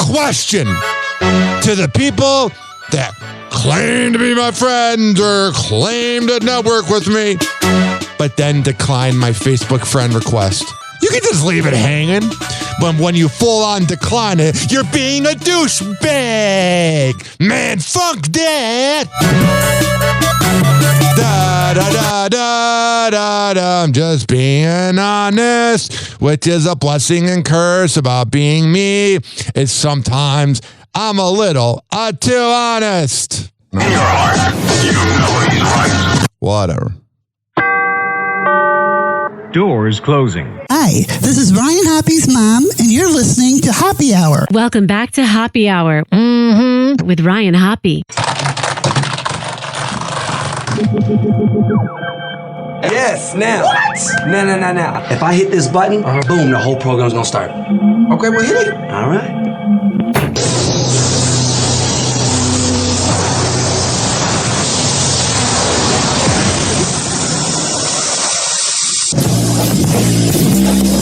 question to the people that claim to be my friends or claim to network with me, but then decline my Facebook friend request. You can just leave it hanging, but when you full on decline it, you're being a douchebag. Man, fuck that. Da da da da da da. I'm just being honest, which is a blessing and curse about being me. It's sometimes I'm a little too honest. In your heart, you know he's right. Whatever. Doors closing. Hi, this is Ryan Hoppy's mom, and you're listening to Hoppy Hour. Welcome back to Hoppy Hour with Ryan Hoppe. Yes, now. What? Now. If I hit this button, boom, the whole program's gonna start. Okay, well, hit it. All right.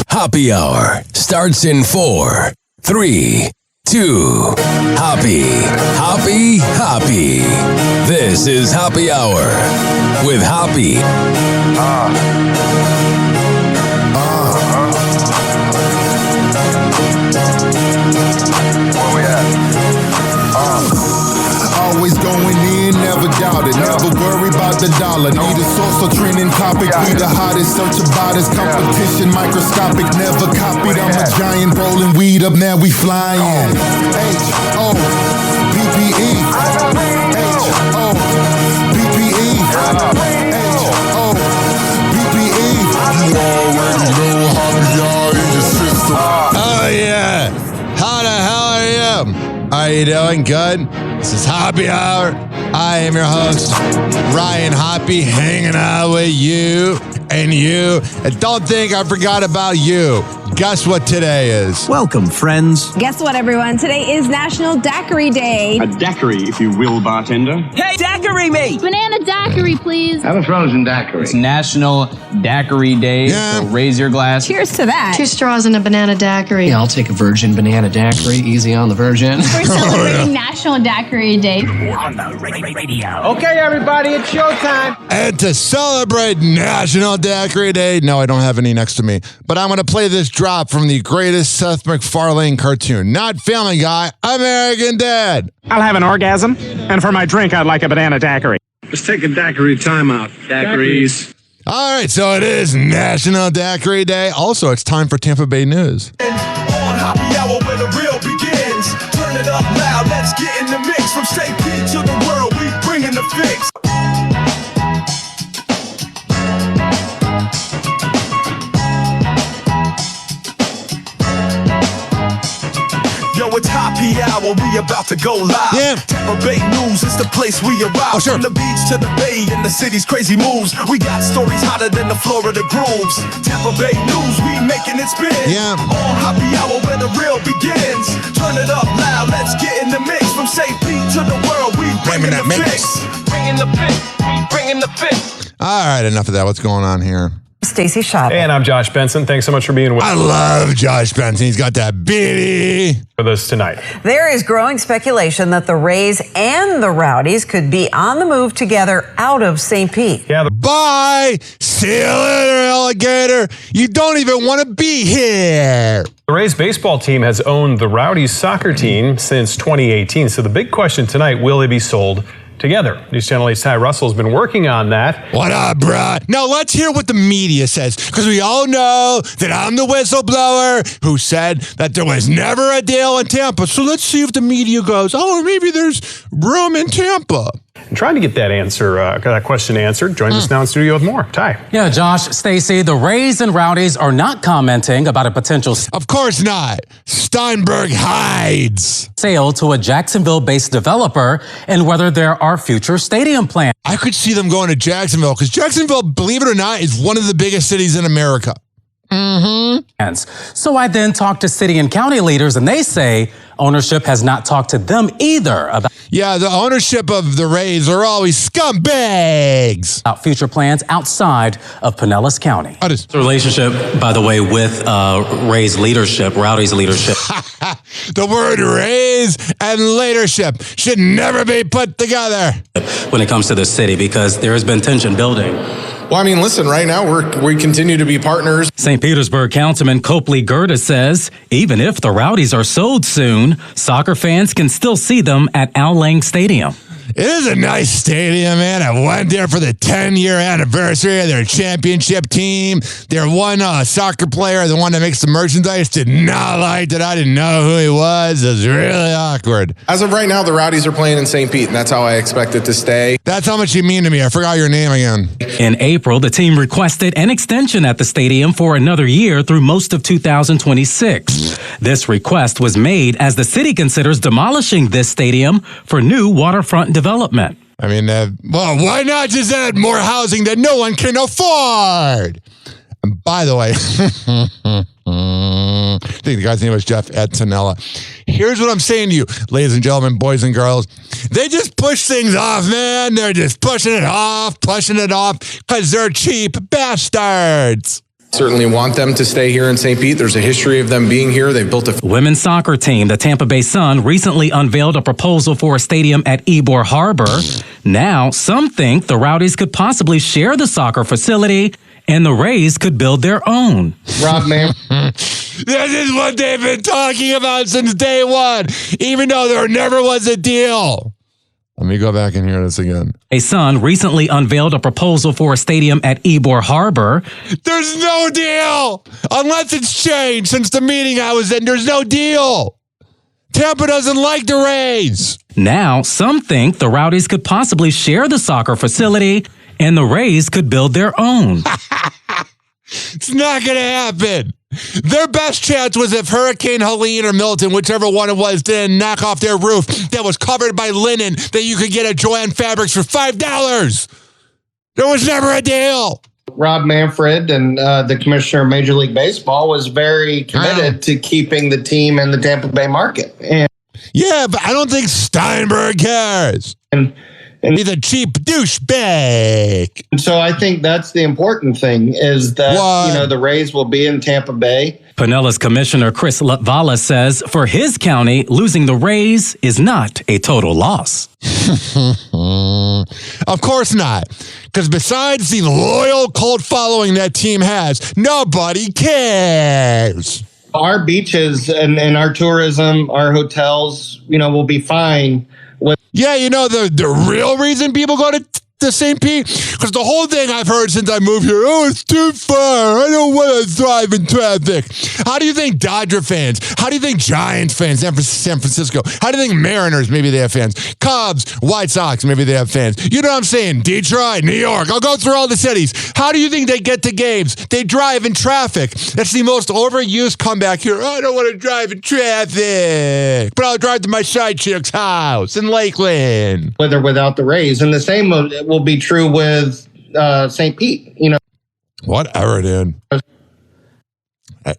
Hoppy Hour starts in 4, 3, 2. Hoppy. This is Hoppy Hour with Hoppy. Where we at? Always going in, never doubt it. Never worry about the dollar. Need a source or trending topic. We the hottest, search about us. Competition microscopic, never copied. I'm a giant rolling weed up, now we flying. H-O-P-P-E. H-O-P-P-E. H-O-P-P-E. You already know how we are in your system. Oh, yeah. How the hell are you? Are you doing good? This is Hoppy Hour. I am your host, Ryan Hoppe, hanging out with you and you. And don't think I forgot about you. Guess what today is? Welcome, friends. Guess what, everyone? Today is National Daiquiri Day. A daiquiri, if you will, bartender. Hey, daiquiri me! Banana daiquiri, please. Have a frozen daiquiri. It's National Daiquiri Day, so raise your glass. Cheers to that. 2 straws and a banana daiquiri. Yeah, I'll take a virgin banana daiquiri. Easy on the virgin. We're celebrating National Daiquiri Day. On the radio. Okay, everybody, it's showtime. And to celebrate National Daiquiri Day, no, I don't have any next to me, but I'm going to play this drop from the greatest Seth MacFarlane cartoon. Not Family Guy, American Dad. I'll have an orgasm, and for my drink, I'd like a banana daiquiri. Let's take a daiquiri timeout. Daiquiris. All right, so it is National Daiquiri Day. Also, it's time for Tampa Bay News. On Hoppy Hour where the real begins. Turn it up loud, let's get in the mix. From St. Pete to the world, we bringing the fix. Yo, it's Hoppy Hour, we about to go live. Yeah. Tampa Bay News is the place we arrive. Oh, sure. From the beach to the bay and the city's crazy moves. We got stories hotter than the Florida grooves. Tampa Bay News, we making it spin. Yeah. On Hoppy Hour where the real begins. Turn it up loud, let's get in the mix. From St. Pete to the world, we bringing the fix. Bringing the fix, we bringing the fix. All right, enough of that. What's going on here? Stacey Shop. And I'm Josh Benson. Thanks so much for being with I love Josh Benson. He's got that beanie. us tonight. There is growing speculation that the Rays and the Rowdies could be on the move together out of St. Pete. Yeah. Bye. See you later, alligator. You don't even want to be here. The Rays baseball team has owned the Rowdies soccer team since 2018. So the big question tonight, will they be sold together? News Channel 8's Ty Russell has been working on that. What up, bruh? Now let's hear what the media says, because we all know that I'm the whistleblower who said that there was never a deal in Tampa. So let's see if the media goes, oh, maybe there's room in Tampa. I'm trying to get that question answered. Joins us now in studio with more. Ty. Yeah, Josh, Stacey, the Rays and Rowdies are not commenting about a potential Of course not. Steinberg hides. Sale to a Jacksonville-based developer and whether there are future stadium plans. I could see them going to Jacksonville, because Jacksonville, believe it or not, is one of the biggest cities in America. So I then talked to city and county leaders, and they say Ownership has not talked to them either about the ownership of the Rays are always scumbags. Future plans outside of Pinellas County. The relationship, by the way, with Ray's leadership, Rowdy's leadership. The word Rays and leadership should never be put together when it comes to the city, because there has been tension building. Well, I mean, listen, right now we continue to be partners. St. Petersburg Councilman Copley Gerda says even if the Rowdies are sold soon, soccer fans can still see them at Al Lang Stadium. It is a nice stadium, man. I went there for the 10-year anniversary of their championship team. Their one soccer player, the one that makes the merchandise, did not like that I didn't know who he was. It was really awkward. As of right now, the Rowdies are playing in St. Pete, and that's how I expect it to stay. That's how much you mean to me. I forgot your name again. In April, the team requested an extension at the stadium for another year through most of 2026. This request was made as the city considers demolishing this stadium for new waterfront development. I mean, well, why not just add more housing that no one can afford? And by the way, I think the guy's name was Jeff Antonella. Here's what I'm saying to you, ladies and gentlemen, boys and girls. They just push things off, man. They're just pushing it off, because they're cheap bastards. Certainly want them to stay here in St. Pete. There's a history of them being here. They've built a women's soccer team. The Tampa Bay Sun recently unveiled a proposal for a stadium at Ybor Harbor. Now, some think the Rowdies could possibly share the soccer facility and the Rays could build their own. Rob, man. This is what they've been talking about since day one, even though there never was a deal. Let me go back and hear this again. A Sun recently unveiled a proposal for a stadium at Ybor Harbor. There's no deal! Unless it's changed since the meeting I was in, there's no deal! Tampa doesn't like the Rays! Now, some think the Rowdies could possibly share the soccer facility and the Rays could build their own. It's not gonna happen! Their best chance was if Hurricane Helene or Milton, whichever one it was, didn't knock off their roof that was covered by linen that you could get at Joann Fabrics for $5. There was never a deal. Rob Manfred and the commissioner of Major League Baseball was very committed to keeping the team in the Tampa Bay market. And yeah, but I don't think Steinberg cares. And he's a cheap douchebag. And so I think that's the important thing is that, the Rays will be in Tampa Bay. Pinellas Commissioner Chris Latvala says for his county, losing the Rays is not a total loss. Of course not. Because besides the loyal cult following that team has, nobody cares. Our beaches and our tourism, our hotels, will be fine. Yeah, the real reason people go to St. Pete? Because the whole thing I've heard since I moved here, it's too far. I don't want to drive in traffic. How do you think Dodger fans? How do you think Giants fans, San Francisco? How do you think Mariners, maybe they have fans? Cubs, White Sox, maybe they have fans. You know what I'm saying? Detroit, New York. I'll go through all the cities. How do you think they get to games? They drive in traffic. That's the most overused comeback here. I don't want to drive in traffic, but I'll drive to my side chick's house in Lakeland. With or without the Rays. And the same will be true with St. Pete, Whatever, dude.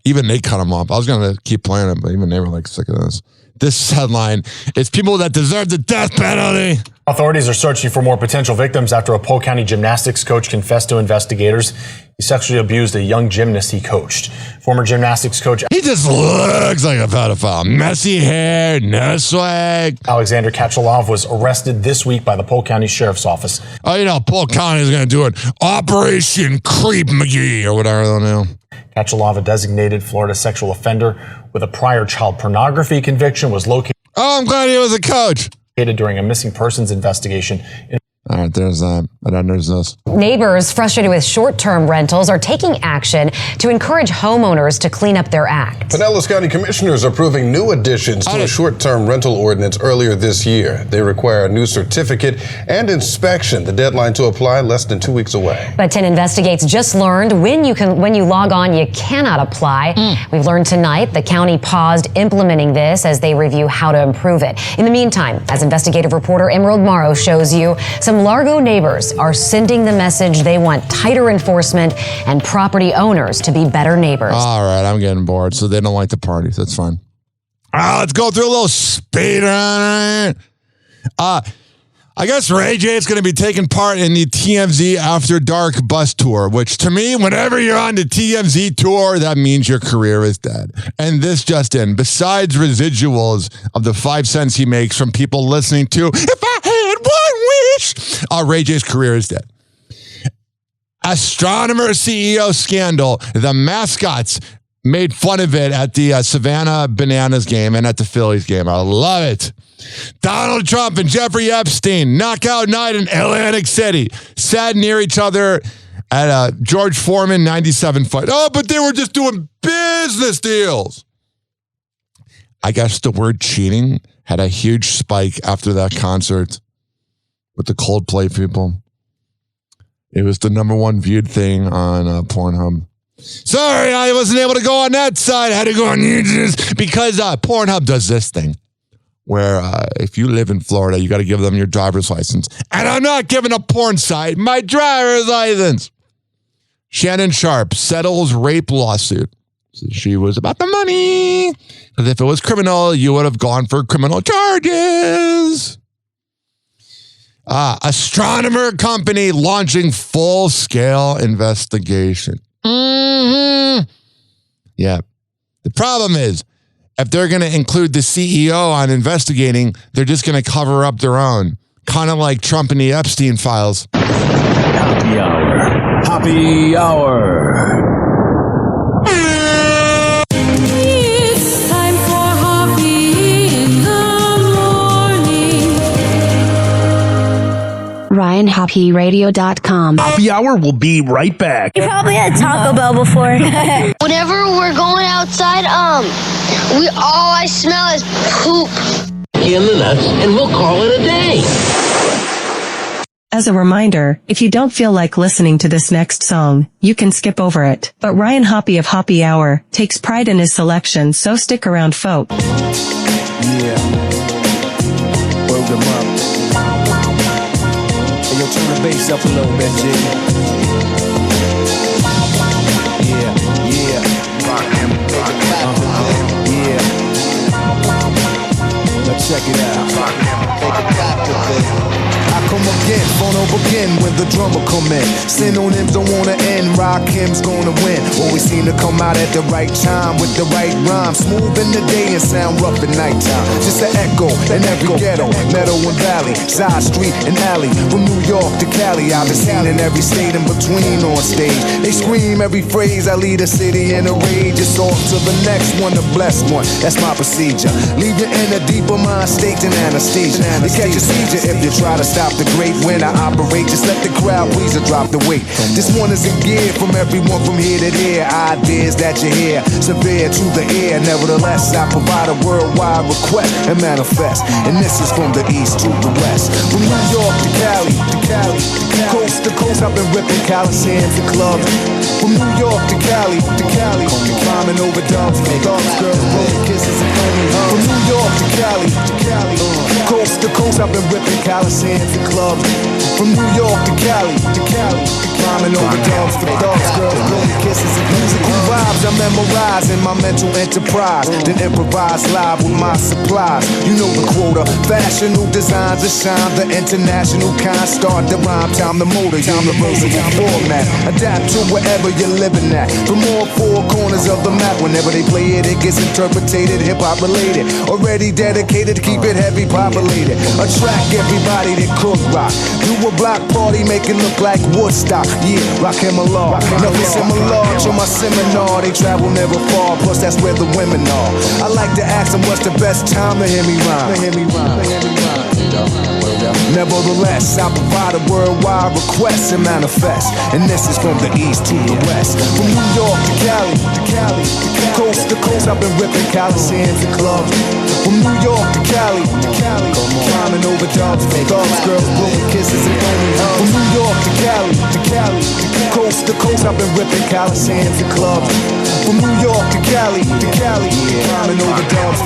Even they cut them off. I was going to keep playing it, but even they were like sick of this. This headline is people that deserve the death penalty. Authorities are searching for more potential victims after a Polk County gymnastics coach confessed to investigators he sexually abused a young gymnast he coached. Former gymnastics coach... He just looks like a pedophile. Messy hair, no swag. Alexander Kachalov was arrested this week by the Polk County Sheriff's Office. Oh, Polk County is going to do it. Operation Creep McGee or whatever they'll know. Kachalov, a designated Florida sexual offender with a prior child pornography conviction, was located... Oh, I'm glad he was a coach. ...during a missing persons investigation. All right, there's that. And then there's this. Neighbors frustrated with short-term rentals are taking action to encourage homeowners to clean up their act. Pinellas County commissioners are approving new additions to a short-term rental ordinance earlier this year. They require a new certificate and inspection. The deadline to apply less than 2 weeks away. But 10 Investigates just learned when you log on, you cannot apply. We've learned tonight the county paused implementing this as they review how to improve it. In the meantime, as investigative reporter Emerald Morrow shows you, some Largo neighbors are sending the message they want tighter enforcement and property owners to be better neighbors. All right, I'm getting bored. So they don't like the parties. That's fine. Let's go through a little speed run. I guess Ray J is going to be taking part in the TMZ After Dark bus tour, which to me, whenever you're on the TMZ tour, that means your career is dead. And this just in, besides residuals of the 5 cents he makes from people listening to If I Had One Wish, Ray J's career is dead. Astronomer CEO scandal. The mascots made fun of it at the Savannah Bananas game and at the Phillies game. I love it. Donald Trump and Jeffrey Epstein, knockout night in Atlantic City. Sat near each other at a George Foreman 97 fight. Oh, but they were just doing business deals. I guess the word cheating had a huge spike after that concert with the Coldplay people. It was the #1 viewed thing on Pornhub. Sorry, I wasn't able to go on that side. I had to go on YouTube because Pornhub does this thing where if you live in Florida, you got to give them your driver's license. And I'm not giving a porn site my driver's license. Shannon Sharp settles rape lawsuit. So she was about the money. Because if it was criminal, you would have gone for criminal charges. Astronomer company launching full-scale investigation. Yeah. The problem is, if they're going to include the CEO on investigating, they're just going to cover up their own. Kind of like Trump and the Epstein files. Happy Hour. Happy Hour. It's time for Hoppe in the morning. RyanHappyRadio.com. Happy Hour will be right back. You probably had Taco Bell before. Whenever we're going outside, all I smell is poop. In the nuts, and we'll call it a day. As a reminder, if you don't feel like listening to this next song, you can skip over it. But Ryan Hoppe of Happy Hour takes pride in his selection, so stick around, folk. Yeah. Word them up. Hey, yo, turn the bass up a little bit, G. Yeah. Rock him. Yeah. Now check it out. Rock him. I come again, phone over again when the drummer come in. Synonyms don't wanna end, Rakim's gonna win. Always seem to come out at the right time with the right rhyme. Smooth in the day and sound rough at nighttime. Just an echo in every ghetto, meadow and valley, side street and alley. From New York to Cali, I've been seen in every state in between on stage. They scream every phrase, I lead a city in a rage. It's off to the next one, the blessed one. That's my procedure. Leave you in a deeper mind state than anesthesia. You catch a seizure if you try to stop the great when I operate. Just let the crowd please or drop the weight. This one is in gear from everyone from here to there. Ideas that you hear, severe to the ear. Nevertheless, I provide a worldwide request and manifest. And this is from the east to the west. From New York to Cali, coast to coast, I've been ripping Coliseums and clubs. From New York to Cali, climbing over dumps, dogs, girls, blowing kisses and only hugs. From New York to Cali, coast to coast, I've been ripping Coliseums and clubs. From New York to Cali, climbing over dumps, dogs, girls, blowing kisses and musical vibes. I memorize in my mental enterprise, then improvise live with my supplies. You know the quota, fashionable designs that shine, the international kind. Start the rhyme, time the motor, universal format. Adapt to wherever you're living at. From all four corners of the map, whenever they play it, it gets interpreted, hip-hop related. Already dedicated to keep it heavy populated. Attract everybody that cook rock. Do a block party, make it look like Woodstock. Yeah, rock him along. Nothing similar to my seminar. They travel never far, plus that's where the women are. I like to ask them what's the best time to hear me rhyme. Nevertheless, I provide a worldwide request and manifest. And this is from the east to the west. From New York to Cali, coast to coast, I've been ripping Coliseums and clubs. From New York to Cali, climbing over dogs, girls, blowing kisses and only hugs. From New York to Cali, coast to coast, I've been ripping Coliseums and clubs. From New York to Cali, climbing over dogs,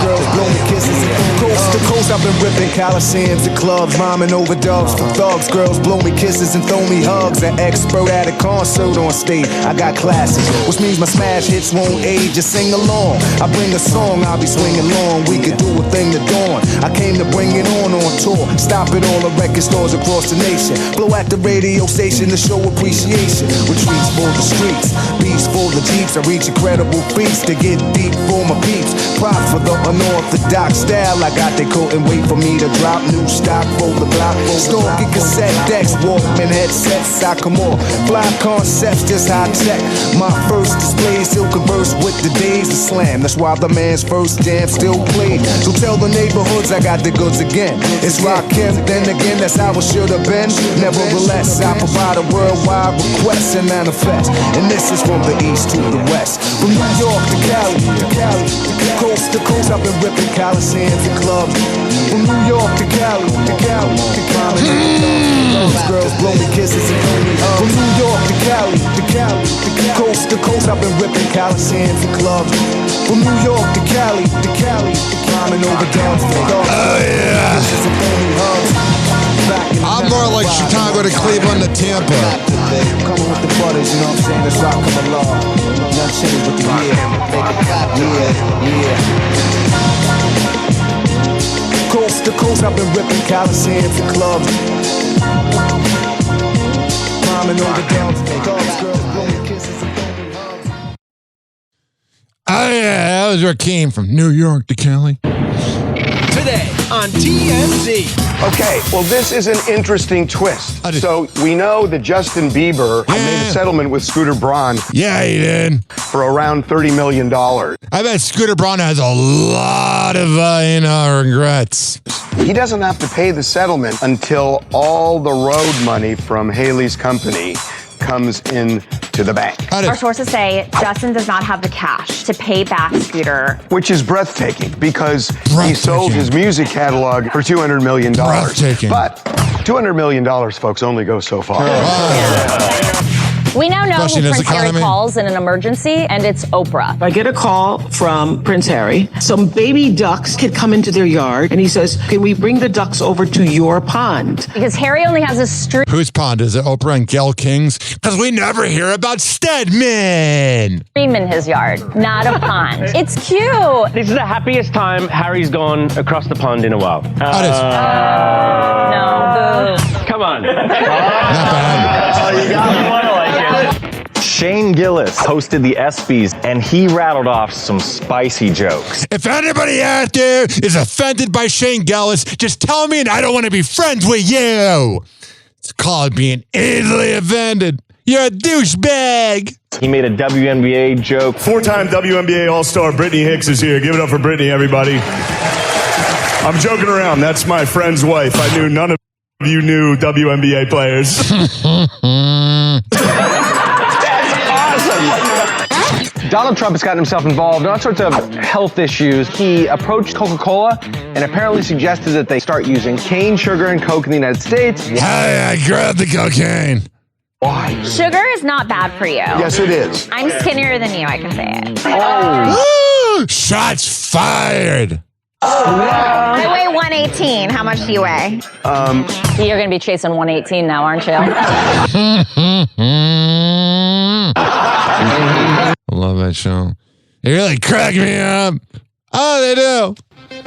girls, blowing kisses and only hugs. Coast to coast, coast, I've been ripping Coliseums and clubs, rhyming over dubs for thugs. Girls blow me kisses and throw me hugs. An expert at a concert on stage. I got classics, which means my smash hits won't age. Just sing along. I bring a song, I'll be swinging long. We could do a thing to dawn. I came to bring it on tour. Stop at all the record stores across the nation. Blow at the radio station to show appreciation. Retreats for the streets, beats for the jeeps. I reach incredible feats to get deep for my peeps. Props for the unorthodox style. I got they couldn't wait for me to drop new stock for the block. Stalking cassette decks, Walkman headsets. I come on, fly concepts, just high tech. My first display still converse with the days of slam. That's why the man's first jam still played. So tell the neighborhoods I got the goods again. It's Rakim, then again, that's how it should have been. Nevertheless, I provide a worldwide request and manifest. And this is from the east to the west. From New York to Cali, coast to coast, I've been ripping Coliseums and clubs. From New York to Cali, girls blow me kisses and throw me hugs. From New York to Cali, coast to coast, I've been ripping Coliseums and clubs. From New York to Cali, climbing over downs for dogs. Oh yeah. I'm more like Chicago to Cleveland to Tampa. Coming with the butters, you know what I'm saying? That's rock coming along. Nothing changed with the yeah. Coast to coast, I've been ripping Coliseums and clubs. Climbing over downs for dogs, girls blowing kisses and throwing hugs. Oh yeah, that was Rakim from New York to Cali. Today on TMZ. Okay, well, this is an interesting twist. So we know that Justin Bieber made a settlement with Scooter Braun. Yeah, he did. For around $30 million. I bet Scooter Braun has a lot of, regrets. He doesn't have to pay the settlement until all the road money from Haley's company comes in to the bank. Our sources say Justin does not have the cash to pay back Scooter. Which is breathtaking because he sold his music catalog for $200 million. Breathtaking. But $200 million, folks, only goes so far. We now know Especially who in this Prince Harry economy. calls in an emergency, and it's Oprah. I get a call from Prince Harry. Some baby ducks had come into their yard, and he says, "Can we bring the ducks over to your pond?" Because Harry only has a stream Whose pond? Is it Oprah and Gail King's? Because we never hear about Stedman. in his yard, not a pond. It's cute. This is the happiest time Harry's gone across the pond in a while. No, boo. Come on. Not bad. You got me. I like it. Shane Gillis hosted the ESPYs, and he rattled off some spicy jokes. If anybody out there is offended by Shane Gillis, just tell me and I don't want to be friends with you. It's called being easily offended. You're a douchebag. He made a WNBA joke. Four-time WNBA All-Star Brittany Hicks is here. Give it up for Brittany, everybody. I'm joking around. That's my friend's wife. I knew none of you knew WNBA players. Donald Trump has gotten himself involved in all sorts of health issues. He approached Coca-Cola and apparently suggested that they start using cane sugar and Coke in the United States. Hey, I grabbed the cocaine. Why? Sugar is not bad for you. Yes, it is. I'm skinnier than you, I can say it. Oh. Shots fired. I weigh 118. How much do you weigh? You're going to be chasing 118 now, aren't you? I love that show. They really crack me up. Oh, they do.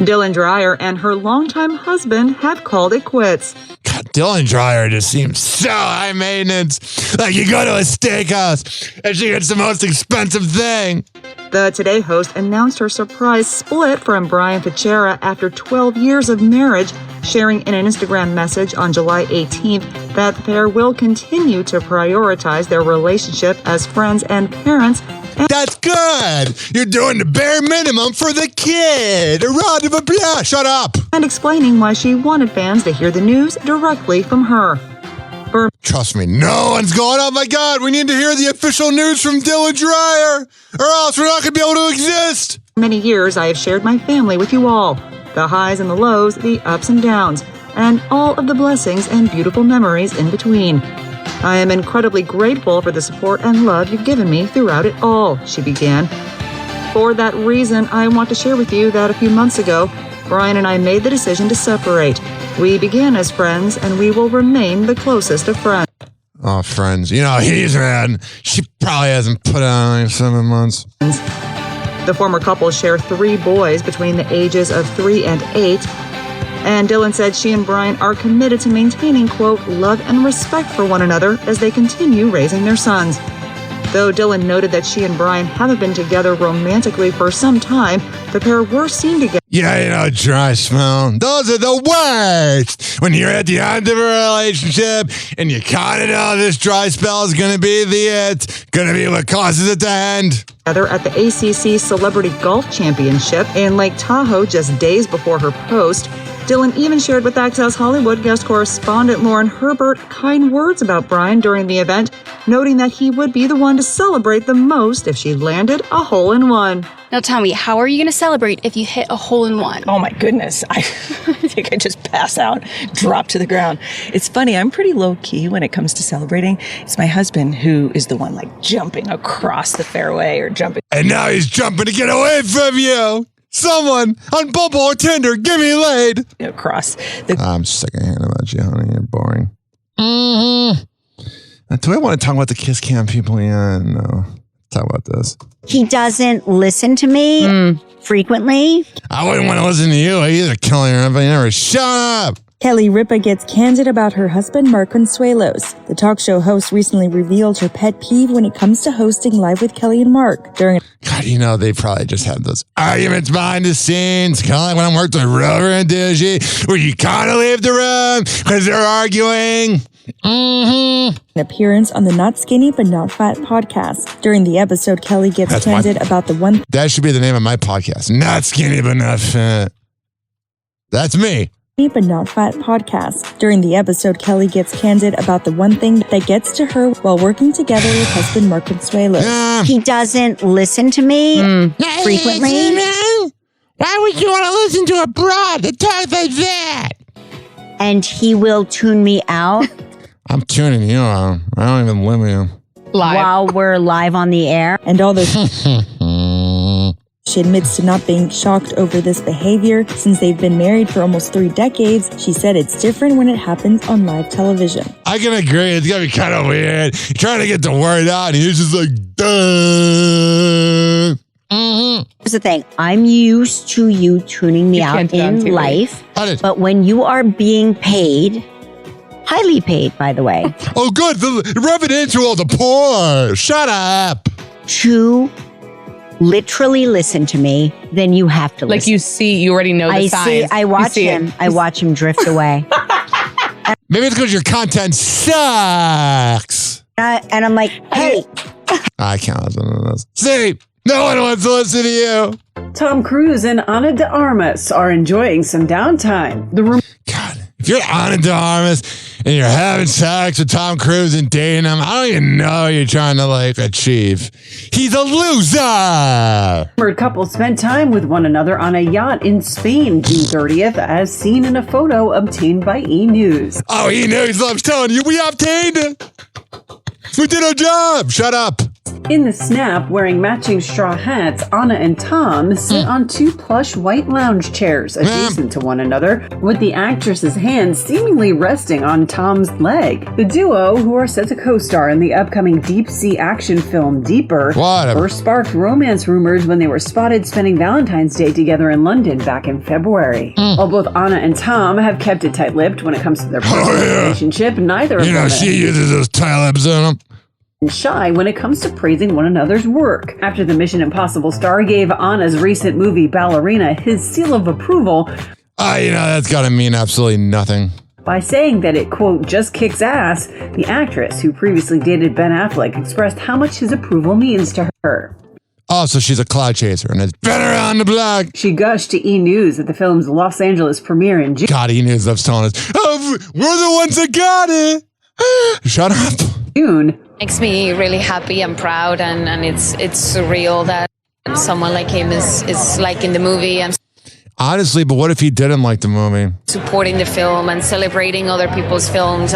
Dylan Dreyer and her longtime husband have called it quits. God, Dylan Dreyer just seems so high maintenance. Like you go to a steakhouse and she gets the most expensive thing. The Today host announced her surprise split from Brian Fichera after 12 years of marriage, sharing in an Instagram message on July 18th that the pair will continue to prioritize their relationship as friends and parents. That's good. You're doing the bare minimum for the kid. A round of applause. Shut up. And explaining why she wanted fans to hear the news directly from her. Trust me, no one's going, oh my God, we need to hear the official news from Dylan Dreyer, or else we're not going to be able to exist. For many years, I have shared my family with you all. The highs and the lows, the ups and downs, and all of the blessings and beautiful memories in between. I am incredibly grateful for the support and love you've given me throughout it all, she began. For that reason, I want to share with you that a few months ago, Brian and I made the decision to separate. We began as friends, and we will remain the closest of friends. Oh, friends. You know, he's mad. She probably hasn't put on 7 months. The former couple share 3 boys between the ages of 3 and 8. And Dylan said she and Brian are committed to maintaining, quote, love and respect for one another as they continue raising their sons. Though Dylan noted that she and Brian haven't been together romantically for some time, the pair were seen together. Yeah, you know, dry smell. Those are the worst. When you're at the end of a relationship and you kind of know this dry spell is going to be going to be what causes it to end. Together at the ACC Celebrity Golf Championship in Lake Tahoe just days before her post. Dylan even shared with Access Hollywood guest correspondent Lauren Herbert kind words about Brian during the event, noting that he would be the one to celebrate the most if she landed a hole-in-one. Now tell me, how are you going to celebrate if you hit a hole-in-one? Oh my goodness, I think I just pass out, drop to the ground. It's funny, I'm pretty low-key when it comes to celebrating. It's my husband who is the one like jumping across the fairway or jumping. And now he's jumping to get away from you. Someone on Bumble or Tinder, give me laid. Across the... I'm sick of hearing about you, honey. You're boring. Mm-hmm. Do I want to talk about the kiss cam people? Yeah, no. Talk about this. He doesn't listen to me frequently. I wouldn't want to listen to you either, Kelly Ripa. You never shut up. Kelly Ripa gets candid about her husband, Mark Consuelos. The talk show host recently revealed her pet peeve when it comes to hosting Live with Kelly and Mark. God, you know, they probably just have those arguments behind the scenes, kind of like when I worked with Rover and Digi, where you kind of leave the room because they're arguing. An appearance on the Not Skinny But Not Fat podcast. During the episode, Kelly gets candid about the one... That should be the name of my podcast. Not Skinny But Not Fat. That's me. But Not Fat podcast. During the episode, Kelly gets candid about the one thing that gets to her while working together with husband Mark Consuelos. He doesn't listen to me frequently. Why would you want to listen to a broad that talks like that? And he will tune me out. I'm tuning you out. I don't even live with you. Live. While we're live on the air. And all those... She admits to not being shocked over this behavior. Since they've been married for almost 3 decades, she said it's different when it happens on live television. I can agree. It's going to be kind of weird. You're trying to get the word out, and you're just like, duh. Here's the thing. I'm used to you tuning me out in life. But when you are being paid, highly paid, by the way. Oh, good. Rub it into all the poor. Shut up. To literally listen to me, then you have to listen. Like you already know the signs. I watch him drift away. Maybe it's because your content sucks. And I'm like, hey. I can't listen to this. See, no one wants to listen to you. Tom Cruise and Ana de Armas are enjoying some downtime. If you're Ana de Armas and you're having sex with Tom Cruise and dating him, I don't even know what you're trying to achieve. He's a loser. The couple spent time with one another on a yacht in Spain June 30th, as seen in a photo obtained by E! News. Oh, E! News loves telling you we obtained it. We did our job. Shut up. In the snap, wearing matching straw hats, Anna and Tom sit on 2 plush white lounge chairs adjacent to one another, with the actress's hand seemingly resting on Tom's leg. The duo, who are set to co-star in the upcoming deep-sea action film Deeper, first sparked romance rumors when they were spotted spending Valentine's Day together in London back in February. While both Anna and Tom have kept it tight-lipped when it comes to their personal relationship, neither of them she uses those tight-lips on them. Shy when it comes to praising one another's work. After the Mission Impossible star gave Anna's recent movie Ballerina his seal of approval, that's gotta mean absolutely nothing. By saying that it, quote, just kicks ass, the actress, who previously dated Ben Affleck, expressed how much his approval means to her. Oh, so she's a cloud chaser and has been around the block. She gushed to E! News at the film's Los Angeles premiere in June. God, E! News loves telling us, we're the ones that got it. Shut up. June. Makes me really happy and proud, and it's surreal that someone like him is like in the movie and honestly, but what if he didn't like the movie? Supporting the film and celebrating other people's films.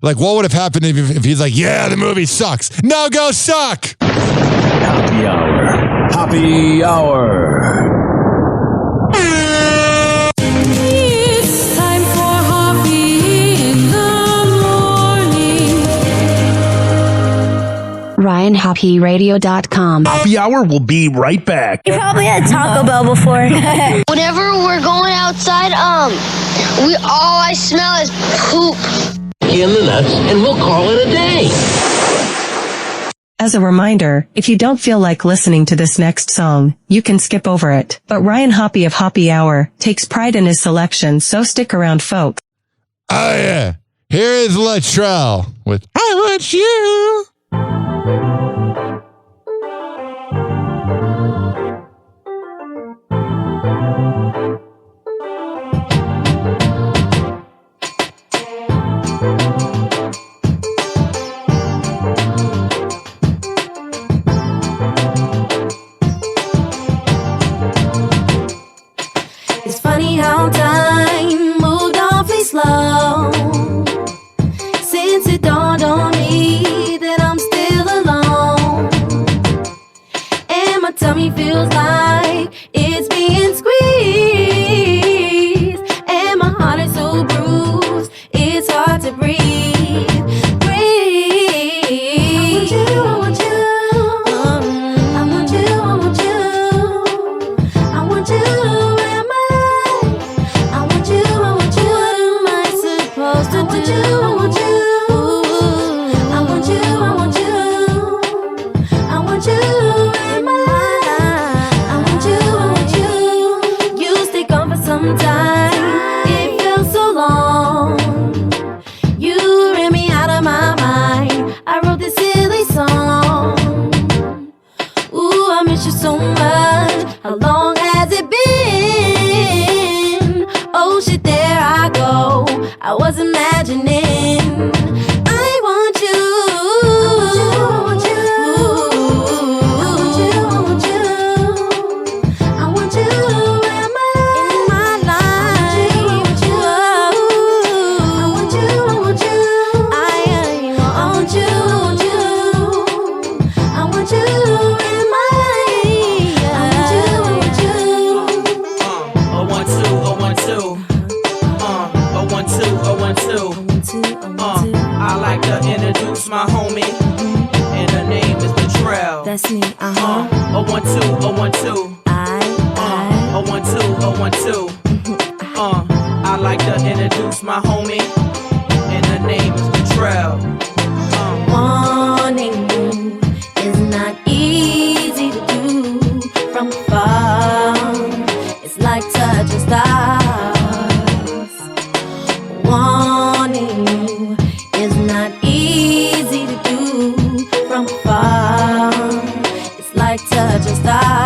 Like, what would have happened if he's like, yeah, the movie sucks. No, go suck. Happy Hour. Happy Hour. HoppyRadio.com. Happy Hour will be right back. You probably had Taco Bell before. Whenever we're going outside, all I smell is poop. In the nuts, and we'll call it a day. As a reminder, if you don't feel like listening to this next song, you can skip over it. But Ryan Hoppe of Hoppy Hour takes pride in his selection, so stick around, folks. Oh, yeah. Here is Latrell with I Want You. It's funny how time moved awfully slow since it dawned on me that I'm still alone, and my tummy feels like it's being squeezed, and my heart is so bruised it's hard to breathe. So much, how long has it been? Oh shit, there I go, I was imagining. I want you, I want you in my life. I want you, I want you in my I like to introduce my homie, and her name is Latrell. That's me, 012, 012. I 012, 012. I like to introduce my homie, and her name is Latrell. Wanting you is not easy to do from afar. It's like touching stars. Wanting you is not easy to do from afar. It's like touching stars.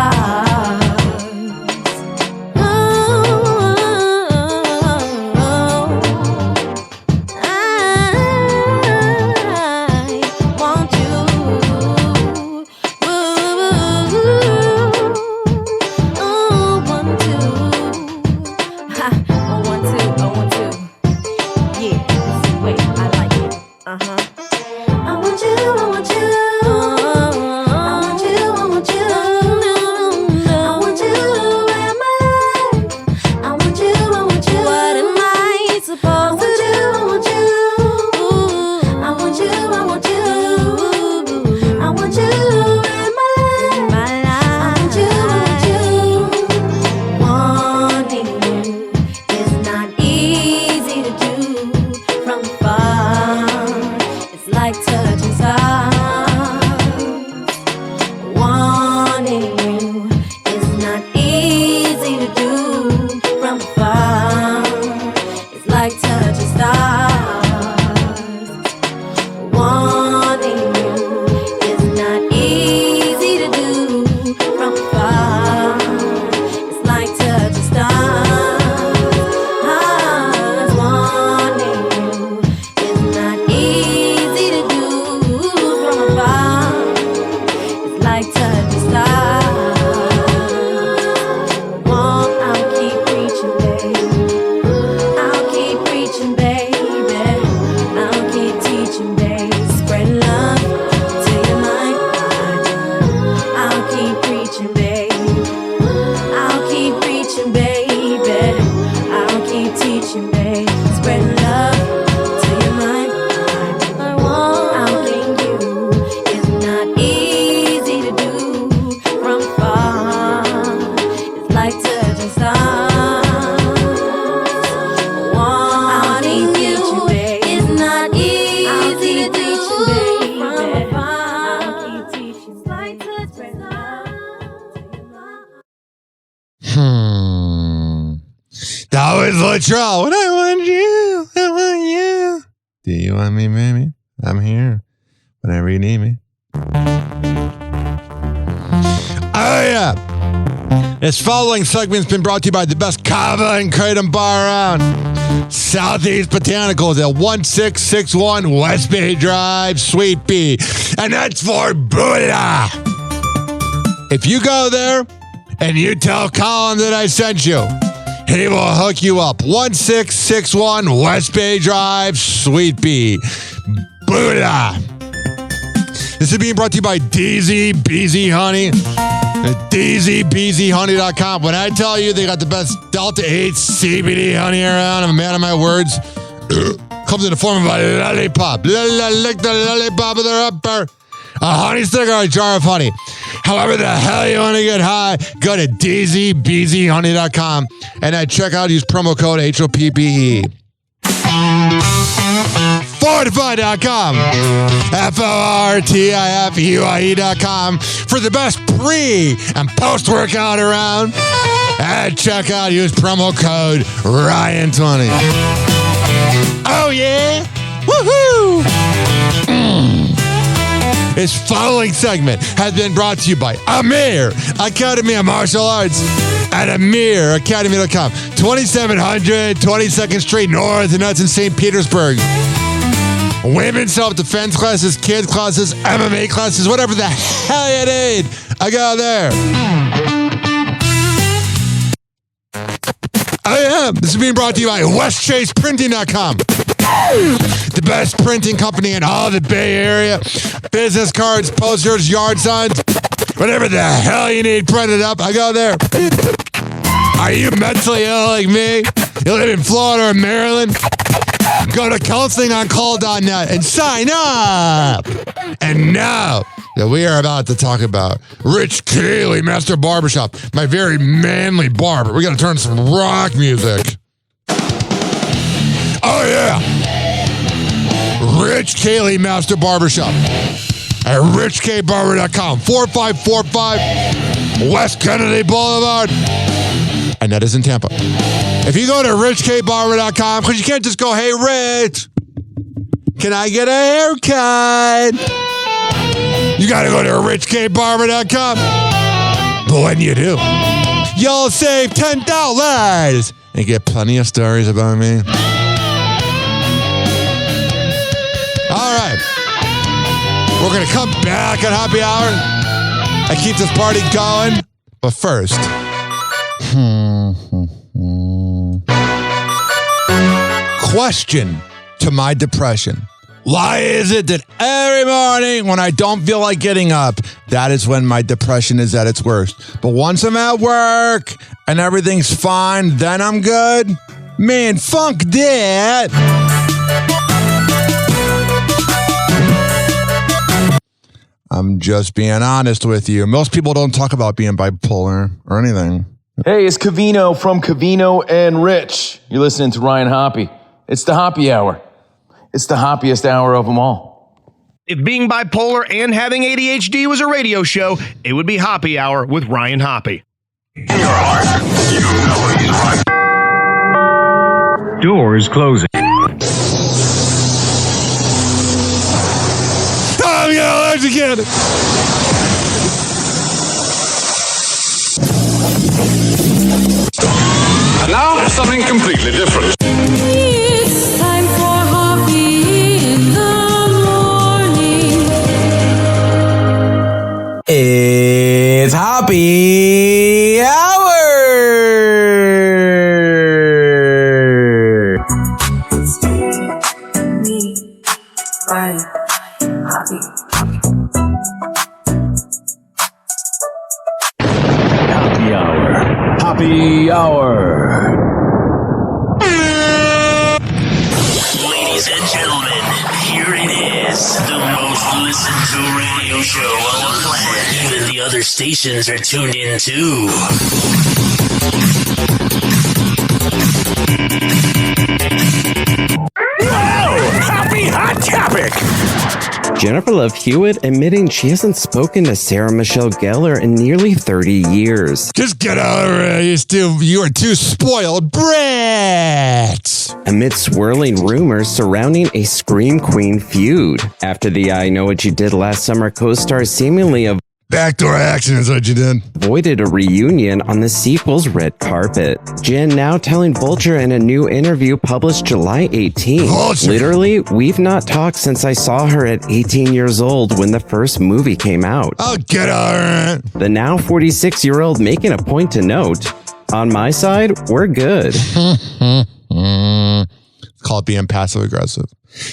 Latrell, when I want you, I want you. Do you want me, baby? I'm here whenever you need me. Oh, yeah. This following segment's been brought to you by the best kava and kratom bar around. Southeast Botanicals at 1661 West Bay Drive, Suite B. And that's for Buddha. If you go there and you tell Colin that I sent you, he will hook you up. 1661 West Bay Drive, Suite B. Buddha. This is being brought to you by DZ Beezy Honey. DZBeezyHoney.com. When I tell you they got the best Delta 8 CBD honey around, I'm a man of my words. Comes in the form of a lollipop. Lick the lollipop of the upper. A honey stick or a jar of honey. However the hell you want to get high, go to DZBeezyHoney.com and at checkout use promo code HOPPE. Fortify.com. FORTIFUIE.com for the best pre and post-workout around. At checkout, use promo code Ryan20. Oh, yeah? Woohoo! This following segment has been brought to you by Amir Academy of Martial Arts at AmirAcademy.com. 2700 22nd Street North, and that's in St. Petersburg. Women's self-defense classes, kids classes, MMA classes, whatever the hell you need, I go there. I am. This is being brought to you by WestChasePrinting.com. The best printing company in all the Bay Area. Business cards, posters, yard signs, whatever the hell you need printed up, I go there. Are you mentally ill like me? You live in Florida or Maryland? Go to counselingoncall.net and sign up. And now that we are about to talk about Rich Keeley, Master Barbershop, my very manly barber. We got to turn to some rock music. Oh, yeah. Rich Keeley, Master Barbershop at richkbarber.com. 4545 West Kennedy Boulevard. And that is in Tampa. If you go to richkbarber.com, because you can't just go, hey, Rich, can I get a haircut? You got to go to richkbarber.com. But when you do, you'll save $10 and get plenty of stories about me. All right. We're going to come back at Happy Hour and keep this party going. But first... Question to my depression. Why is it that every morning when I don't feel like getting up, that is when my depression is at its worst? But once I'm at work and everything's fine, then I'm good? Man, funk that. I'm just being honest with you. Most people don't talk about being bipolar or anything. Hey, it's Cavino from Cavino and Rich. You're listening to Ryan Hoppe. It's the Hoppe Hour. It's the hoppiest hour of them all. If being bipolar and having ADHD was a radio show, it would be Hoppe Hour with Ryan Hoppe. In your heart, you know he's right. Doors closing. I'm gonna let you get it. And now, something completely different. It's time for Hoppe in the morning. It's Hoppe Hour! Happy Hour. Happy Hour. Ladies and gentlemen, here it is. The most listened to radio show on the planet. Even the other stations are tuned in too. Whoa! Happy Hot Topic! Jennifer Love Hewitt admitting she hasn't spoken to Sarah Michelle Gellar in nearly 30 years. Just get over it. You are two spoiled brats. Amid swirling rumors surrounding a Scream Queen feud. After the I Know What You Did Last Summer co-star seemingly backdoor action is what you did. Avoided a reunion on the sequel's red carpet. Jen now telling Vulture in a new interview published July 18th. Vulture. Literally, we've not talked since I saw her at 18 years old when the first movie came out. Oh, get over it. The now 46-year-old making a point to note, on my side, we're good. Call it being passive aggressive.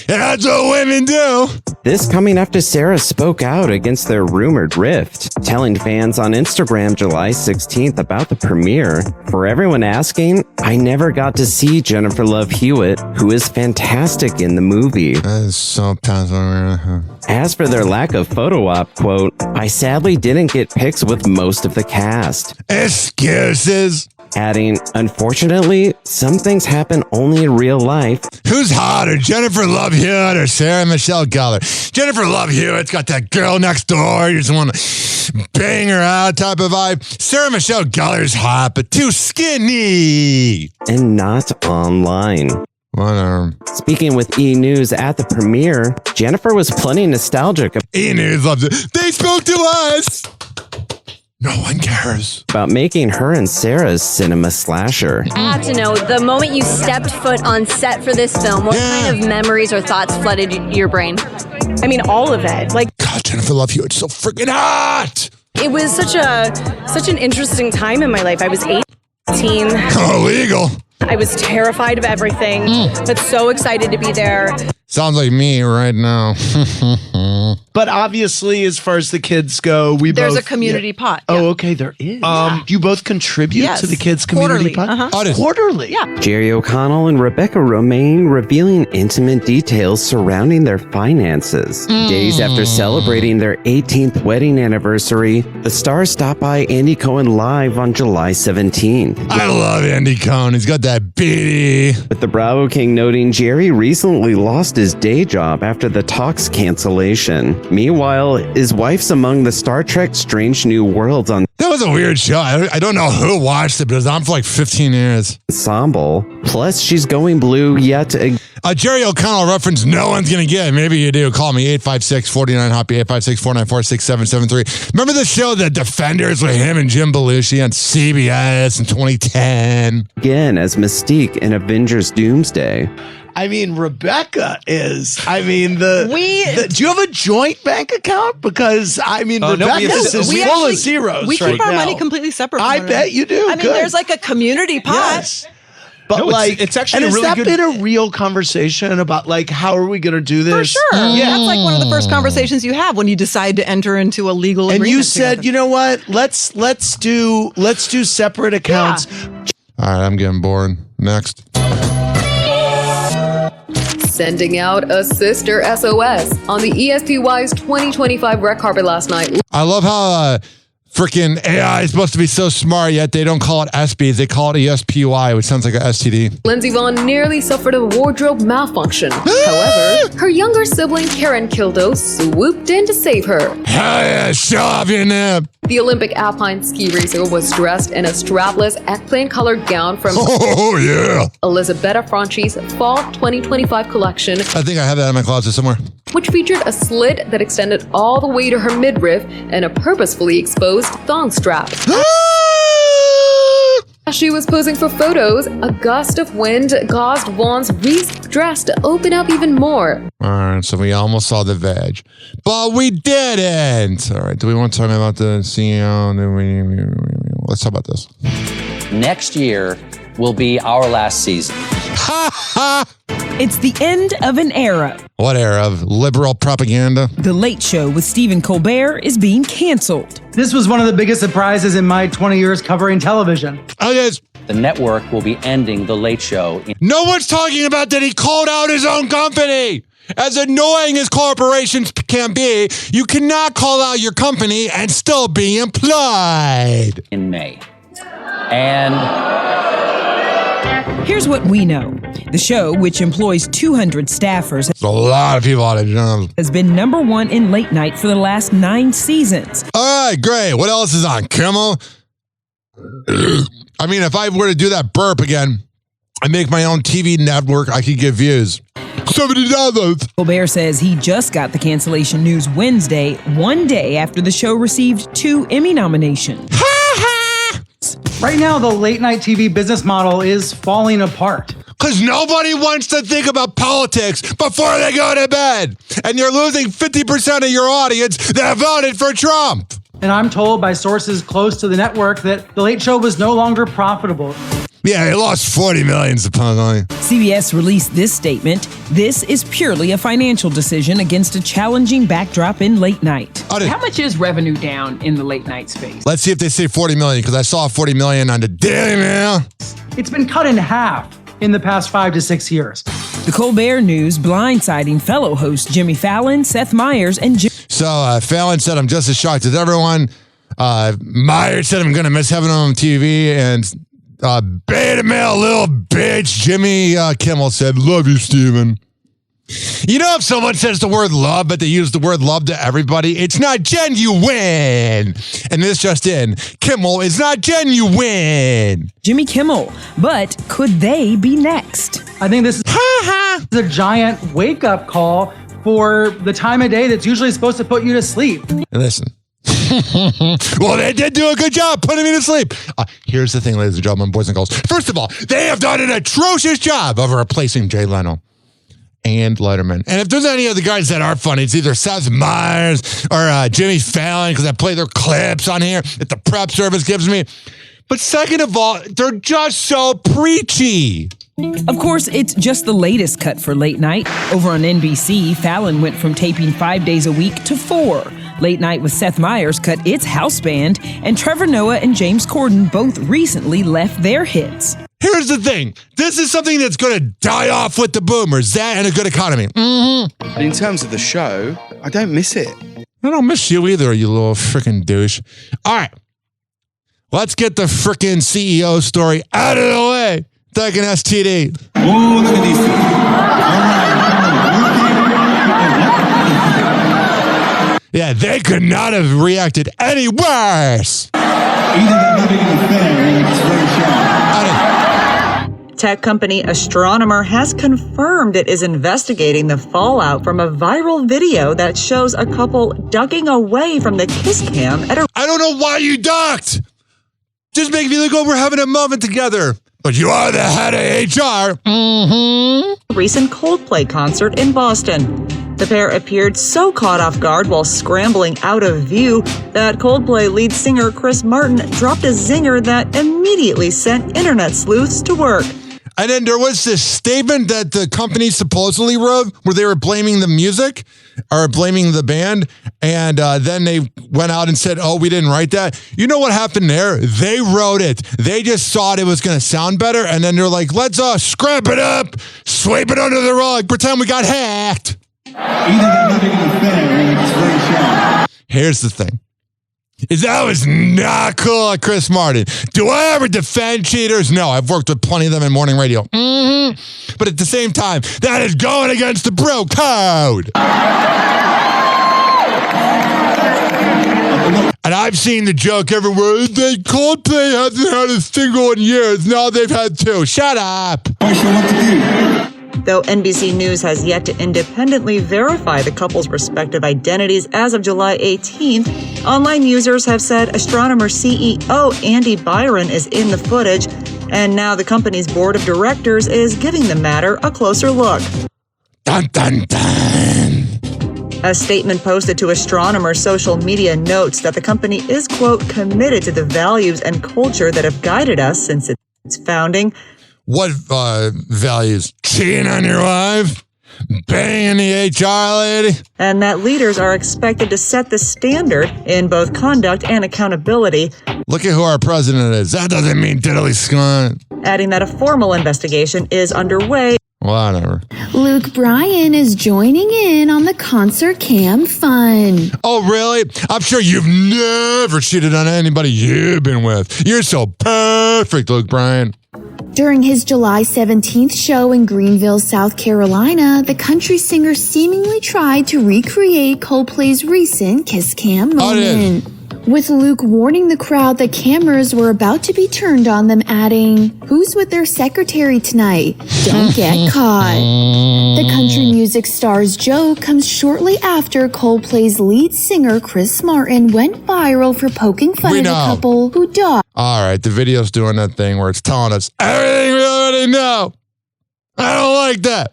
And that's what women do. This coming after Sarah spoke out against their rumored rift, telling fans on Instagram July 16th about the premiere. For everyone asking, I never got to see Jennifer Love Hewitt, who is fantastic in the movie. That is so passive. As for their lack of photo op, quote, I sadly didn't get pics with most of the cast. Excuses. Adding, unfortunately, some things happen only in real life. Who's hotter, Jennifer Love Hewitt or Sarah Michelle Gellar? Jennifer Love Hewitt's got that girl next door. You just want to bang her out type of vibe. Sarah Michelle Gellar's hot, but too skinny. And not online. Whatever. Speaking with E! News at the premiere, Jennifer was plenty nostalgic. E! News loves it. They spoke to us. No one cares. About making her and Sarah's cinema slasher. I have to know, the moment you stepped foot on set for this film, what kind of memories or thoughts flooded your brain? I mean, all of it. Like, God, Jennifer Love Hewitt's so freaking hot. It was such an interesting time in my life. I was 18. Illegal. I was terrified of everything, but so excited to be there. Sounds like me right now. But obviously, as far as the kids go, there's a community pot. Yeah. Oh, okay, there is. Do you both contribute to the kids' community pot? Quarterly. Yeah. Jerry O'Connell and Rebecca Romaine revealing intimate details surrounding their finances. Days after celebrating their 18th wedding anniversary, the stars stopped by Andy Cohen live on July 17th. I love Andy Cohen. He's got that beady. With the Bravo King noting Jerry recently lost his day job after the talks cancellation. Meanwhile, his wife's among the Star Trek Strange New Worlds on That was a weird show. I don't know who watched it, but it was on for like 15 years. Ensemble. Plus, she's going blue yet again. Jerry O'Connell reference no one's going to get. Maybe you do. Call me 856-49-HOPPY, 856-494-6773. Remember the show The Defenders with him and Jim Belushi on CBS in 2010? Again, as Mystique in Avengers Doomsday. I mean, Rebecca is. I mean, do you have a joint bank account? Because I mean, Rebecca is full of zeros. We keep our money completely separate. I bet you do. I mean, there's like a community pot. Yes. But it's actually has that been a real conversation about like how are we going to do this? For sure. Yeah, that's like one of the first conversations you have when you decide to enter into a legal agreement. And you said, you know what? Let's do separate accounts. Yeah. All right, I'm getting bored. Next. Sending out a sister SOS on the ESPY's 2025 red carpet last night. I love how freaking AI is supposed to be so smart, yet they don't call it SBs. They call it ESPY, which sounds like an STD. Lindsey Vonn nearly suffered a wardrobe malfunction. However, her younger sibling Karen Kildo swooped in to save her. Hell yeah, show off your nip. The Olympic alpine ski racer was dressed in a strapless eggplant-colored gown from Elisabetta Franci's Fall 2025 collection. I think I have that in my closet somewhere. Which featured a slit that extended all the way to her midriff and a purposefully exposed thong strap. As she was posing for photos, a gust of wind caused Vaughn's wreath dress to open up even more. All right, so we almost saw the veg, but we didn't. All right, do we want to talk about the CEO? Let's talk about this. Next year will be our last season. It's the end of an era. What era? Of liberal propaganda? The Late Show with Stephen Colbert is being canceled. This was one of the biggest surprises in my 20 years covering television. Oh, yes. The network will be ending The Late Show. No one's talking about that he called out his own company. As annoying as corporations can be, you cannot call out your company and still be employed. In May. And here's what we know. The show, which employs 200 staffers, There's a lot of people on it. has been number one in late night for the last 9 seasons. All right, great. What else is on? Kimmel? I mean, if I were to do that burp again, I make my own TV network, I could get views. 70 downloads. Colbert says he just got the cancellation news Wednesday, one day after the show received 2 Emmy nominations. Right now, the late night TV business model is falling apart. Because nobody wants to think about politics before they go to bed. And you're losing 50% of your audience that voted for Trump. And I'm told by sources close to the network that The Late Show was no longer profitable. Yeah, they lost $40 million, supposedly. CBS released this statement. This is purely a financial decision against a challenging backdrop in late night. How much is revenue down in the late night space? Let's see if they say $40 million, because I saw $40 million on the Daily Mail. It's been cut in half in the past 5 to 6 years. The Colbert News blindsiding fellow hosts Jimmy Fallon, Seth Meyers, and Jim. So Fallon said, I'm just as shocked as everyone. Myers said, I'm going to miss having him on TV. And beta male little bitch Jimmy Kimmel said, love you, Steven. You know, if someone says the word love, but they use the word love to everybody, it's not genuine. And this just in, Kimmel is not genuine. Jimmy Kimmel. But could they be next? I think this is a giant wake-up call for the time of day that's usually supposed to put you to sleep. Listen. Well, they did do a good job putting me to sleep. Here's the thing, ladies and gentlemen, boys and girls. First of all, they have done an atrocious job of replacing Jay Leno and Letterman. And if there's any of the guys that are funny, it's either Seth Meyers or Jimmy Fallon, because I play their clips on here that the prep service gives me. But second of all, they're just so preachy. Of course, it's just the latest cut for late night. Over on NBC, Fallon went from taping 5 days a week to 4. Late Night with Seth Meyers cut its house band, and Trevor Noah and James Corden both recently left their hits. Here's the thing. This is something that's going to die off with the boomers. That and a good economy. Mm-hmm. But in terms of the show, I don't miss it. I don't miss you either, you little freaking douche. All right. Let's get the freaking CEO story out of the way. Like an STD. Oh, look at these two. Yeah, they could not have reacted any worse. Tech company Astronomer has confirmed it is investigating the fallout from a viral video that shows a couple ducking away from the kiss cam at a... I don't know why you ducked. Just make me look like we're having a moment together. But you are the head of HR. Mm-hmm. Recent Coldplay concert in Boston. The pair appeared so caught off guard while scrambling out of view that Coldplay lead singer Chris Martin dropped a zinger that immediately sent internet sleuths to work. And then there was this statement that the company supposedly wrote where they were blaming the music or blaming the band. And then they went out and said, oh, we didn't write that. You know what happened there? They wrote it. They just thought it was going to sound better. And then they're like, let's scrap it up, sweep it under the rug, pretend we got hacked. Here's the thing. That was not cool at Chris Martin. Do I ever defend cheaters? No, I've worked with plenty of them in morning radio. Mm-hmm. But at the same time, that is going against the bro code. And I've seen the joke everywhere. Coldplay hasn't had a single in years. Now they've had 2. Shut up. Though NBC News has yet to independently verify the couple's respective identities as of July 18th, online users have said Astronomer CEO Andy Byron is in the footage, and now the company's board of directors is giving the matter a closer look. Dun, dun, dun. A statement posted to Astronomer's social media notes that the company is, quote, committed to the values and culture that have guided us since its founding. What values? Cheating on your wife? Banging the HR lady? And that leaders are expected to set the standard in both conduct and accountability. Look at who our president is. That doesn't mean diddly squat. Adding that a formal investigation is underway. Whatever. Luke Bryan is joining in on the concert cam fun. Oh, really? I'm sure you've never cheated on anybody you've been with. You're so perfect, Luke Bryan. During his July 17th show in Greenville, South Carolina, the country singer seemingly tried to recreate Coldplay's recent kiss cam moment. With Luke warning the crowd that cameras were about to be turned on them, adding, "Who's with their secretary tonight? Don't get caught." The country music star's joke comes shortly after Coldplay's lead singer Chris Martin went viral for poking fun at a couple who died. All right, the video's doing that thing where it's telling us everything we already know. I don't like that.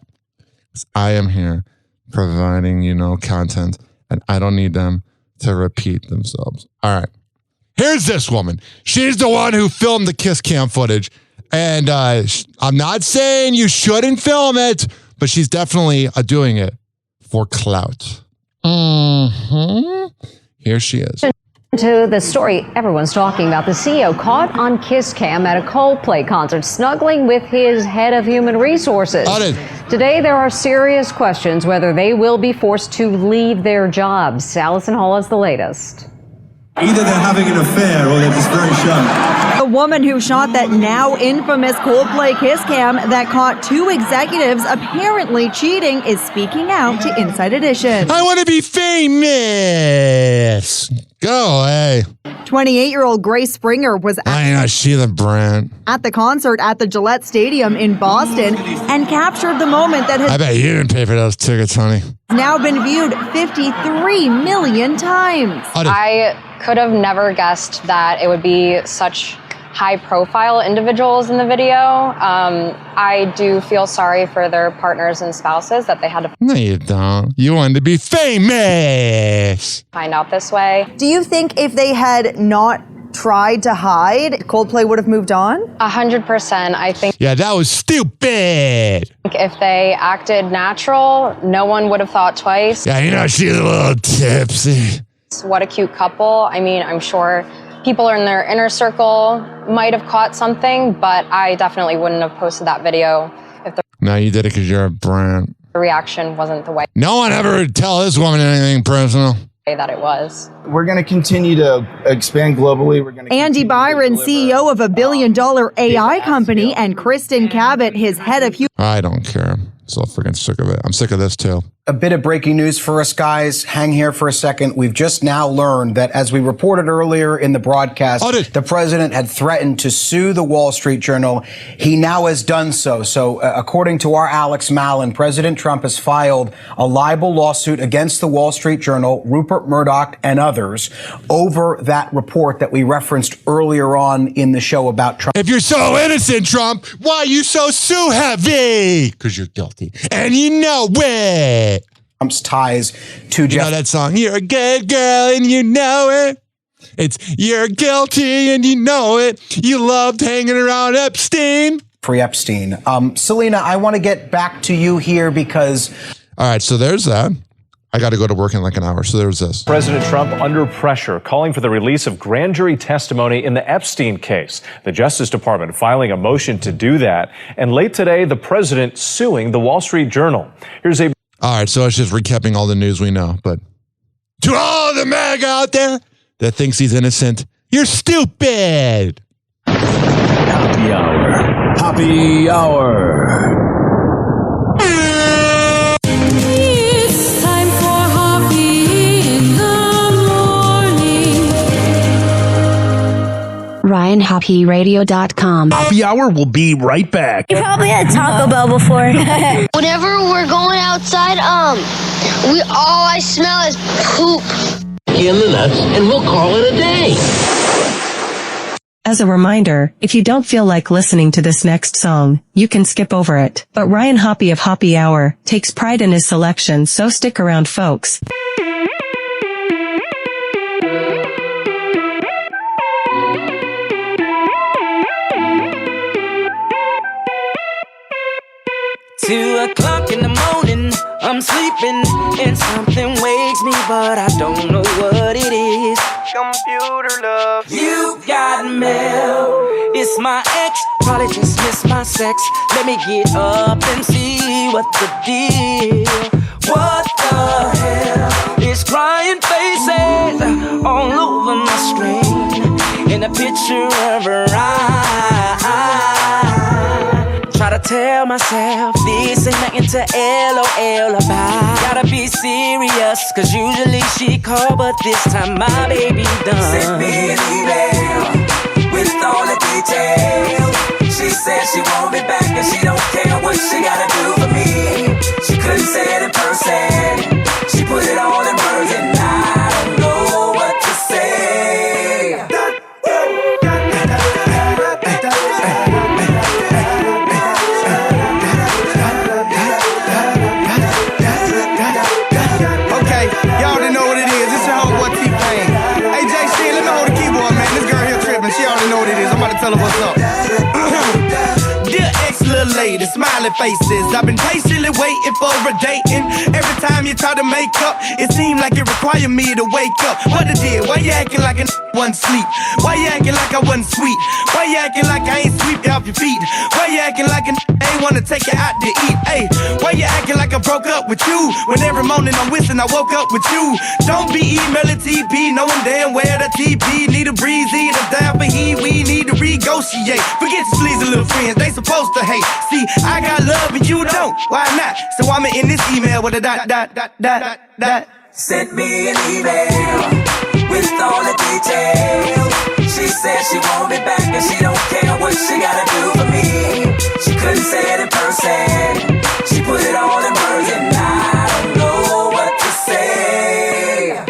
I am here providing, content, and I don't need them to repeat themselves. All right. Here's this woman. She's the one who filmed the kiss cam footage. And I'm not saying you shouldn't film it, but she's definitely doing it for clout. Here she is. To the story everyone's talking about, the CEO caught on kiss cam at a Coldplay concert snuggling with his head of human resources. Today there are serious questions whether they will be forced to leave their jobs. Allison Hall has the latest. Either they're having an affair or they're just very shy. The woman who shot that now infamous Coldplay kiss cam that caught two executives apparently cheating is speaking out to Inside Edition. I want to be famous. Go away. 28-year-old Grace Springer was Sheila Brandt at the concert at the Gillette Stadium in Boston and captured the moment that has I bet you didn't pay for those tickets, honey. now been viewed 53 million times. I could have never guessed that it would be such high-profile individuals in the video. I do feel sorry for their partners and spouses that they had to No, you don't. You wanted to be famous. find out this way. Do you think if they had not tried to hide, Coldplay would have moved on? 100%. I think Yeah, that was stupid. if they acted natural, no one would have thought twice. Yeah, she's a little tipsy. What a cute couple. I mean, I'm sure people in their inner circle might have caught something, but I definitely wouldn't have posted that video if the No, you did it because you're a brand. reaction wasn't the way No one ever would tell this woman anything personal. that it was. We're going to continue to expand globally. We're going to Andy Byron, CEO of a billion-dollar AI company, and Kristen Cabot, his head of human I don't care. I'm so freaking sick of it. I'm sick of this too. A bit of breaking news for us, guys. Hang here for a second. We've just now learned that, as we reported earlier in the broadcast, the president had threatened to sue the Wall Street Journal. He now has done so. So, according to our Alex Mallon, President Trump has filed a libel lawsuit against the Wall Street Journal, Rupert Murdoch, and others over that report that we referenced earlier on in the show about Trump. If you're so innocent, Trump, why are you so sue heavy? Because you're guilty. And you know it. Trump's ties to Jeff. You know that song? You're a good girl and you know it. It's you're guilty and you know it. You loved hanging around Epstein. Epstein. Selena, I want to get back to you here because... All right, so there's that. I got to go to work in like an hour, so there's this. President Trump under pressure, calling for the release of grand jury testimony in the Epstein case. The Justice Department filing a motion to do that. And late today, the president suing the Wall Street Journal. Here's a... All right, so it's just recapping all the news we know. But to all the MAGA out there that thinks he's innocent, you're stupid. Happy hour. Happy hour. It's time for Hoppe in the morning. RyanHoppyRadio.com. Happy hour will be right back. You probably had Taco Bell before. Whenever we're going outside, all I smell is poop. In the nuts, and we'll call it a day. As a reminder, if you don't feel like listening to this next song, you can skip over it. But Ryan Hoppe of Hoppe Hour takes pride in his selection, so stick around, folks. Two o'clock in the morning, I'm sleeping and something wakes me, but I don't know what it is. Computer love, you got mail. It's my ex, probably just missed my sex. Let me get up and see what the deal. What the hell? It's crying faces all over my screen, in a picture of her eyes. tell myself this ain't nothing to LOL about. Gotta be serious, cause usually she call, but this time my baby done. Send me an email with all the details. She said she want me back and she don't care what she gotta do for me. She couldn't say it in person. She put it all in words and I don't know what to say. Okay, y'all already know what it is. It's your homeboy T-Pain. Hey, JC, let me hold the keyboard, man. This girl here tripping. She already know what it is. I'm about to tell her what's up. Dear ex-little lady, smiling faces. I've been patiently waiting for a dating. Every time you try to make up, it seemed like it required me to wake up. What it did? Why you acting like a wasn't sleep? Why you acting like I wasn't sweet? Why you acting like I ain't sweep you off your feet? Why you acting like a ain't wanna take you out to eat? Hey, why you acting like I broke up with you? When every morning I'm wishing I woke up with you. Don't be emailing TP, knowing damn well the TP need a breezy, the down for he. We need to renegotiate. Forget your sleazy little friends, they supposed to hate. See, I got love and you don't. Why not? So I'm in this email with a dot. Send me an email with all the details. She said she want me back and she don't care what she gotta do for me. She couldn't say it in person. She put it all in words and I don't know what to say.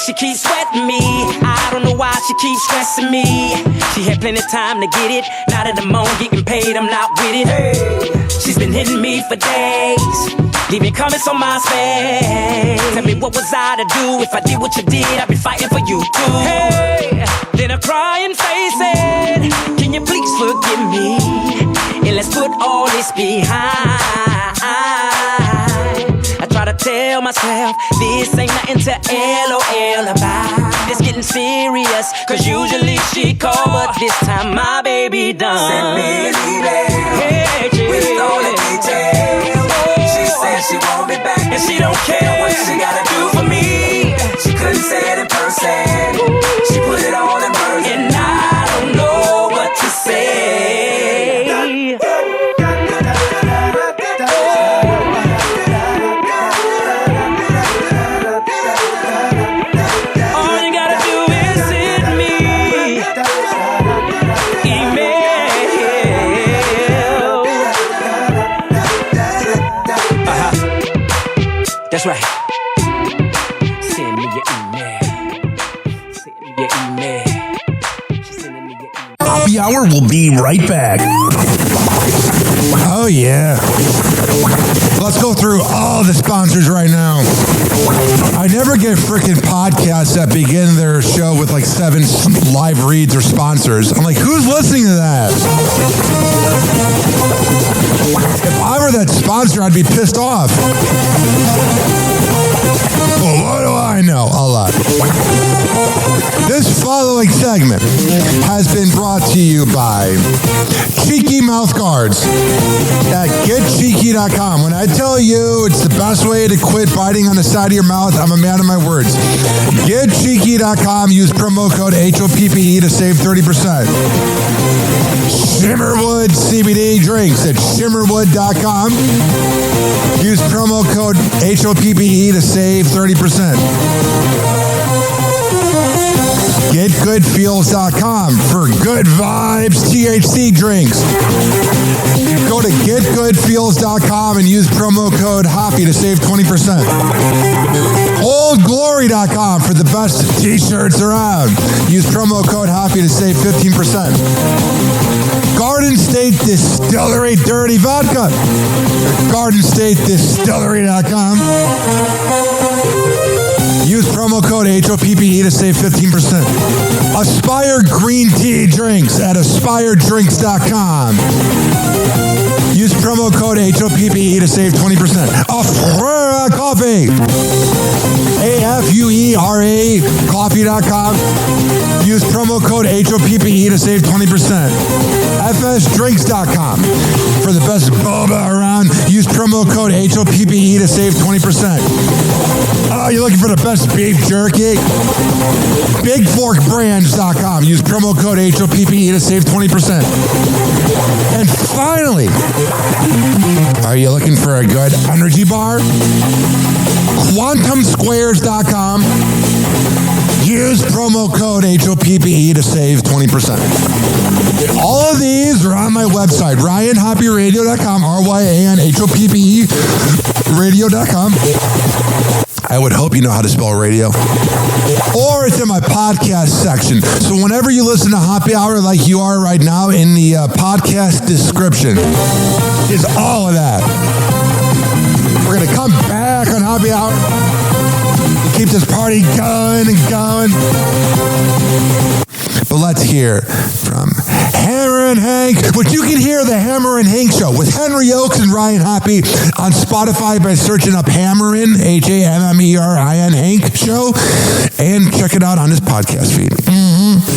She keeps sweating me. I don't know why she keeps stressing me. She had plenty of time to get it. Now that I'm on getting paid, I'm not with it. Hey. She's been hitting me for days, leaving comments on my space. Tell me what was I to do? If I did what you did, I'd be fighting for you too. Hey. Then a crying face said, can you please forgive me? And let's put all this behind. I try to tell myself this ain't nothing to LOL about. It's getting serious, cause usually she call, but this time my baby done. Send me an email with all the details. She said she want me back and she don't care what she gotta do for me. She couldn't say it in person. She put it all in words and I don't know what to say. That's right. Send me your email. Send me your email. She's sending me your email. Happy Hour will be right back. Oh, yeah. Let's go through all the sponsors right now. I never get freaking podcasts that begin their show with like 7 live reads or sponsors. I'm like, who's listening to that? If I were that sponsor, I'd be pissed off. Well, what do I know? A lot. This following segment has been brought to you by Cheeky Mouth Guards at getcheeky.com. When I tell you it's the best way to quit biting on the side of your mouth, I'm a man of my words. Getcheeky.com. Use promo code HOPPE to save 30%. Shimmerwood CBD drinks at shimmerwood.com. Use promo code HOPPE to save 30%. GetGoodFeels.com for good vibes THC drinks. Go to GetGoodFeels.com and use promo code HOPPY to save 20%. OldGlory.com for the best t-shirts around. Use promo code HOPPY to save 15%. Garden State Distillery Dirty Vodka. GardenStateDistillery.com. Use promo code HOPPE to save 15%. Aspire Green Tea Drinks at AspireDrinks.com. Use promo code HOPPE to save 20%. Afrera Coffee. AFUERA coffee.com. Use promo code HOPPE to save 20%. FSDrinks.com. For the best boba around, use promo code HOPPE to save 20%. Oh, you're looking for the best beef jerky? BigForkBrands.com. Use promo code HOPPE to save 20%. And finally, are you looking for a good energy bar? QuantumSquares.com. Use promo code HOPPE to save 20%. All of these are on my website, RyanHoppyRadio.com, RyanHoppe Radio.com. I would hope you know how to spell radio. Or it's in my podcast section. So whenever you listen to Happy Hour like you are right now, in the podcast description is all of that. We're going to come back on Happy Hour. Keep this party going and going. But let's hear from Hammer and Hank, which you can hear the Hammer and Hank Show with Henry Oakes and Ryan Hoppe on Spotify by searching up Hammerin, HAMMERIN Hank Show, and check it out on his podcast feed.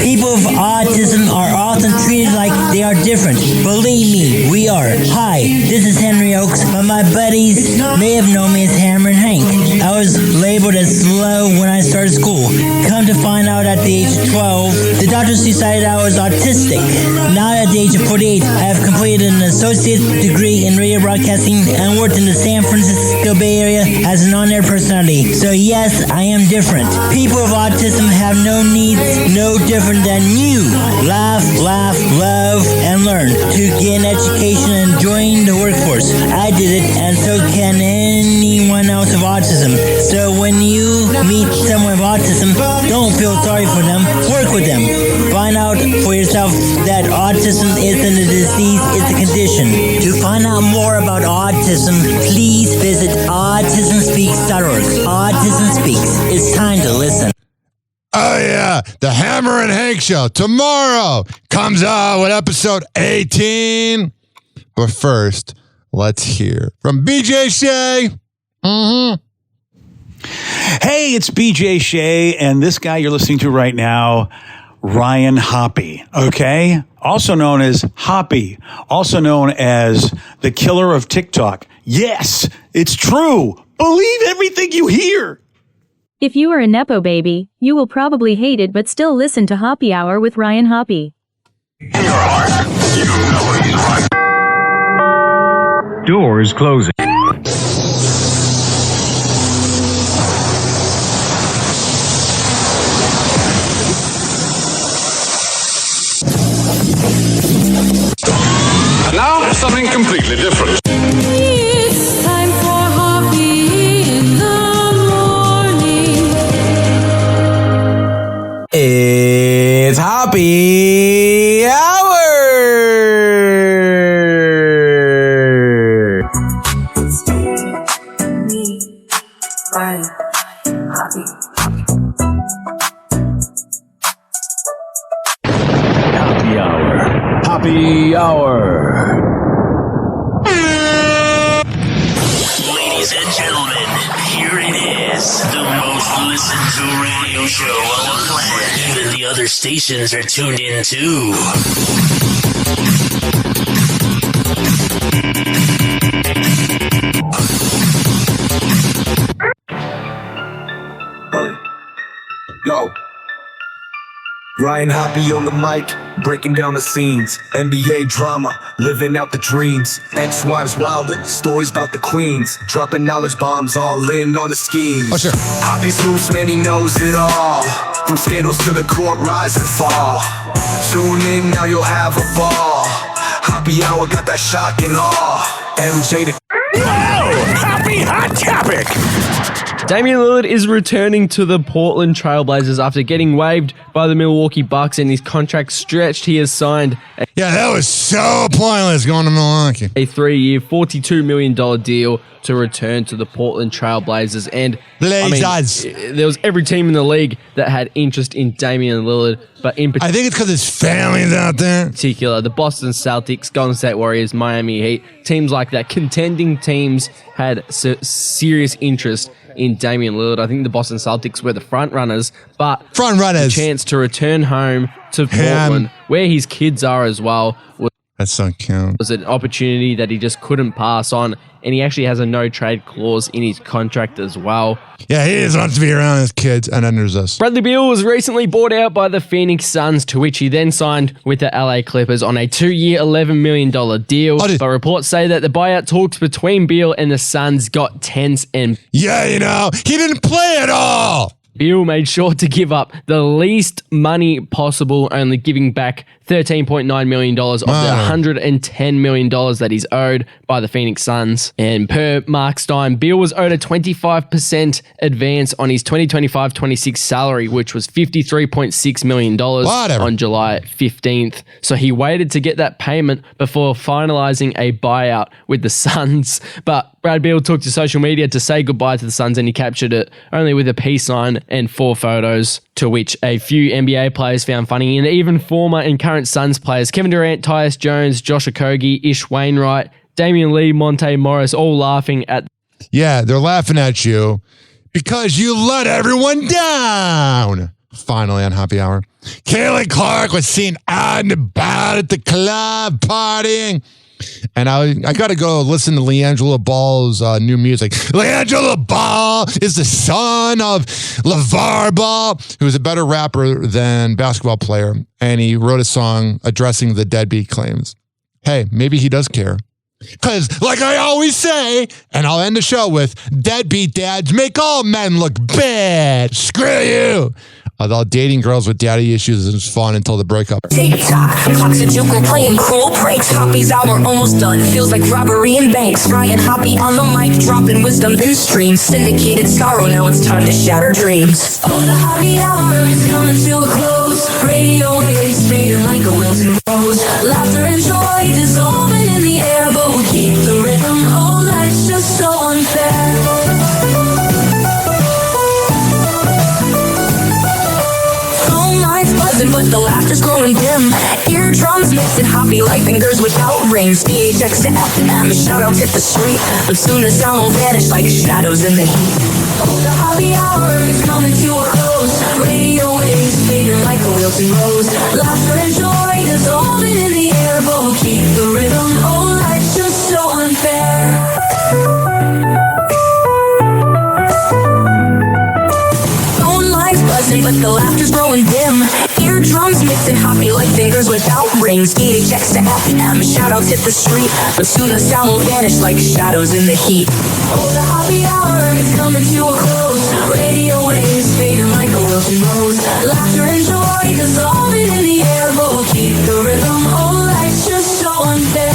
People with autism are often treated like they are different. Believe me, we are. Hi, this is Henry Oakes, but my buddies may have known me as Hammer and Hank. I was labeled as slow when I started school. Come to find out at the age of 12, the doctors decided I was autistic. Now at the age of 48, I have completed an associate degree in radio broadcasting and worked in the San Francisco Bay Area as an on-air personality. So yes, I am different. People with autism have no needs, no different than you. Laugh, love, and learn to get an education and join the workforce. I did it, and so can anyone else with autism. So when you meet someone with autism, don't feel sorry for them. Work with them. Find out for yourself that autism isn't a disease, it's a condition. To find out more about autism, please visit autismspeaks.org. Autism Speaks. It's time to listen. Oh, yeah. The Hammer and Hank Show tomorrow comes out with episode 18. But first, let's hear from BJ Shea. Hey, it's BJ Shea, and this guy you're listening to right now, Ryan Hoppe, okay? Also known as Hoppe, also known as the killer of TikTok. Yes, it's true. Believe everything you hear. If you are a Nepo baby, you will probably hate it but still listen to Happy Hour with Ryan Hoppe. In your heart, you know he's right. Doors closing. And now, something completely different. It's time for Hoppy in the morning. It's Happy Hour! Happy Hour. Ladies and gentlemen, here it is, the most listened to radio show on the planet. Even the other stations are tuned in too. Yo. Ryan Hoppe on the mic, breaking down the scenes. NBA drama, living out the dreams. Ex-wives wildin', stories about the queens. Dropping knowledge bombs, all in on the schemes. Oh, sure. Hoppe's moves, man, he knows it all. From scandals to the court, rise and fall. Tune in, now you'll have a ball. Happy Hour got that shock and awe. MJ to... Whoa! Happy Hot Topic! Damian Lillard is returning to the Portland Trailblazers after getting waived by the Milwaukee Bucks and his contract stretched. He has signed that was so pointless going to Milwaukee. A 3-year, $42 million deal to return to the Portland Trailblazers. And there was every team in the league that had interest in Damian Lillard, but in particular, I think it's because his family's out there. In particular, the Boston Celtics, Golden State Warriors, Miami Heat, teams like that, contending teams had serious interest in Damian Lillard. I think the Boston Celtics were the front runners, but the chance to return home to Portland, where his kids are as well, was an opportunity that he just couldn't pass on, and he actually has a no-trade clause in his contract as well. Yeah, he just wants to be around his kids, and then there's us. Bradley Beal was recently bought out by the Phoenix Suns, to which he then signed with the LA Clippers on a 2-year, $11 million deal. But reports say that the buyout talks between Beal and the Suns got tense and... Yeah, he didn't play at all! Beal made sure to give up the least money possible, only giving back $13.9 million of the $110 million that he's owed by the Phoenix Suns. And per Mark Stein, Beal was owed a 25% advance on his 2025-26 salary, which was $53.6 million on July 15th. So he waited to get that payment before finalizing a buyout with the Suns. But Brad Beal took to social media to say goodbye to the Suns, and he captured it only with a peace sign and 4 photos, to which a few NBA players found funny, and even former and current Suns players Kevin Durant, Tyus Jones, Josh Okogie, Ish Wainwright, Damian Lee, Monte Morris, all laughing at... Yeah, they're laughing at you because you let everyone down. Finally on Happy Hour, Kaylee Clark was seen out and about at the club partying. And I got to go listen to LeAngelo Ball's new music. LeAngelo Ball is the son of LeVar Ball, who is a better rapper than basketball player. And he wrote a song addressing the deadbeat claims. Hey, maybe he does care. Because, like I always say, and I'll end the show with, deadbeat dads make all men look bad. Screw you. Although dating girls with daddy issues is fun until the breakup. TikTok, clocks and juke and playing cruel pranks. Hoppy's hour almost done. Feels like robbery in banks. Ryan Hoppy on the mic, dropping wisdom through streams. Syndicated sorrow, now it's time to shatter dreams. Oh, the Happy Hour is coming to a close. Radio waves fading like a wilted rose. Laughter and joy dissolving in the air, but we keep the rhythm. Oh, life's just so unfair. But the laughter's growing dim. Eardrums mixing Hoppy like fingers without rings. DHX to FM, shoutouts hit the street. But soon the sound will vanish like shadows in the heat. Oh, the Happy Hour is coming to a close. Radio waves fading like a wilted rose. Laughter and joy dissolving in the air, but we'll keep the rhythm. Oh, life's just so unfair. But the laughter's growing dim. Eardrums mixing Hoppy like fingers without rings. DHX to FM, shoutouts hit the street. But soon the sound will vanish like shadows in the heat. Oh, the Happy Hour is coming to a close. Radio waves fading like a wilted rose. Laughter and joy dissolving in the air, but we'll keep the rhythm. Oh, life's just so unfair.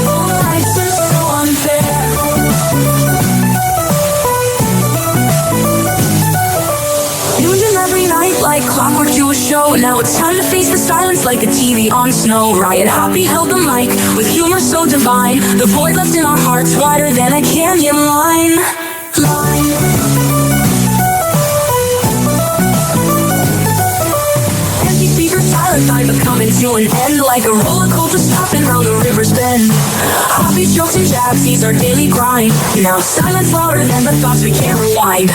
Oh, life's just so unfair. Like clockwork to a show. Now it's time to face the silence like a TV on snow. Ryan Hoppy held the mic with humor so divine. The void left in our hearts wider than a canyon line. Empty speakers, silent time, but coming to an end like a roller coaster stopping round the river's bend. Hoppy's jokes and jabs, he's our daily grind. Now silence louder than the thoughts we can't rewind.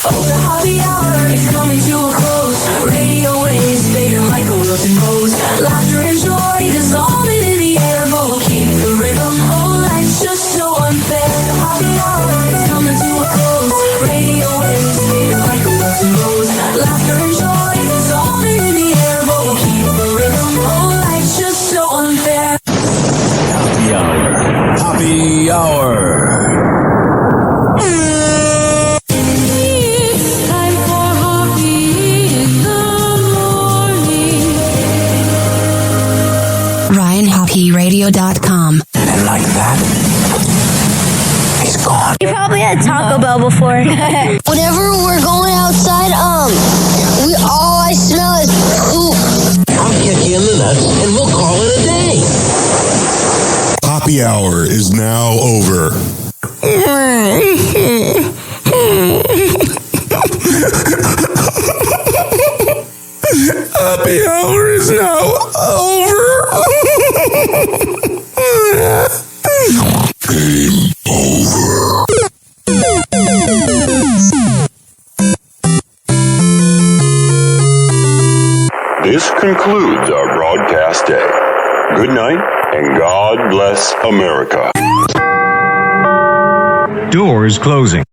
Oh, the Happy Hour is coming to a close. Radio waves fading like a wilted rose. Laughter and joy dissolving in the air, but we'll keep the rhythm. Oh, life's just so unfair. The Happy Hour is coming to a close. Radio waves fading like a wilted rose. Laughter and joy dissolving in the air, but we'll keep the rhythm. Oh, life's just so unfair. Happy Hour. Happy Hour. RyanHoppyRadio.com. And like that, gone. You probably had Taco Bell before. Whenever we're going outside, all I smell is poop. I'll kick you in the nuts and we'll call it a day. Happy hour is now over. Happy hour is now over. Game over. This concludes our broadcast day. Good night, and God bless America. Doors closing.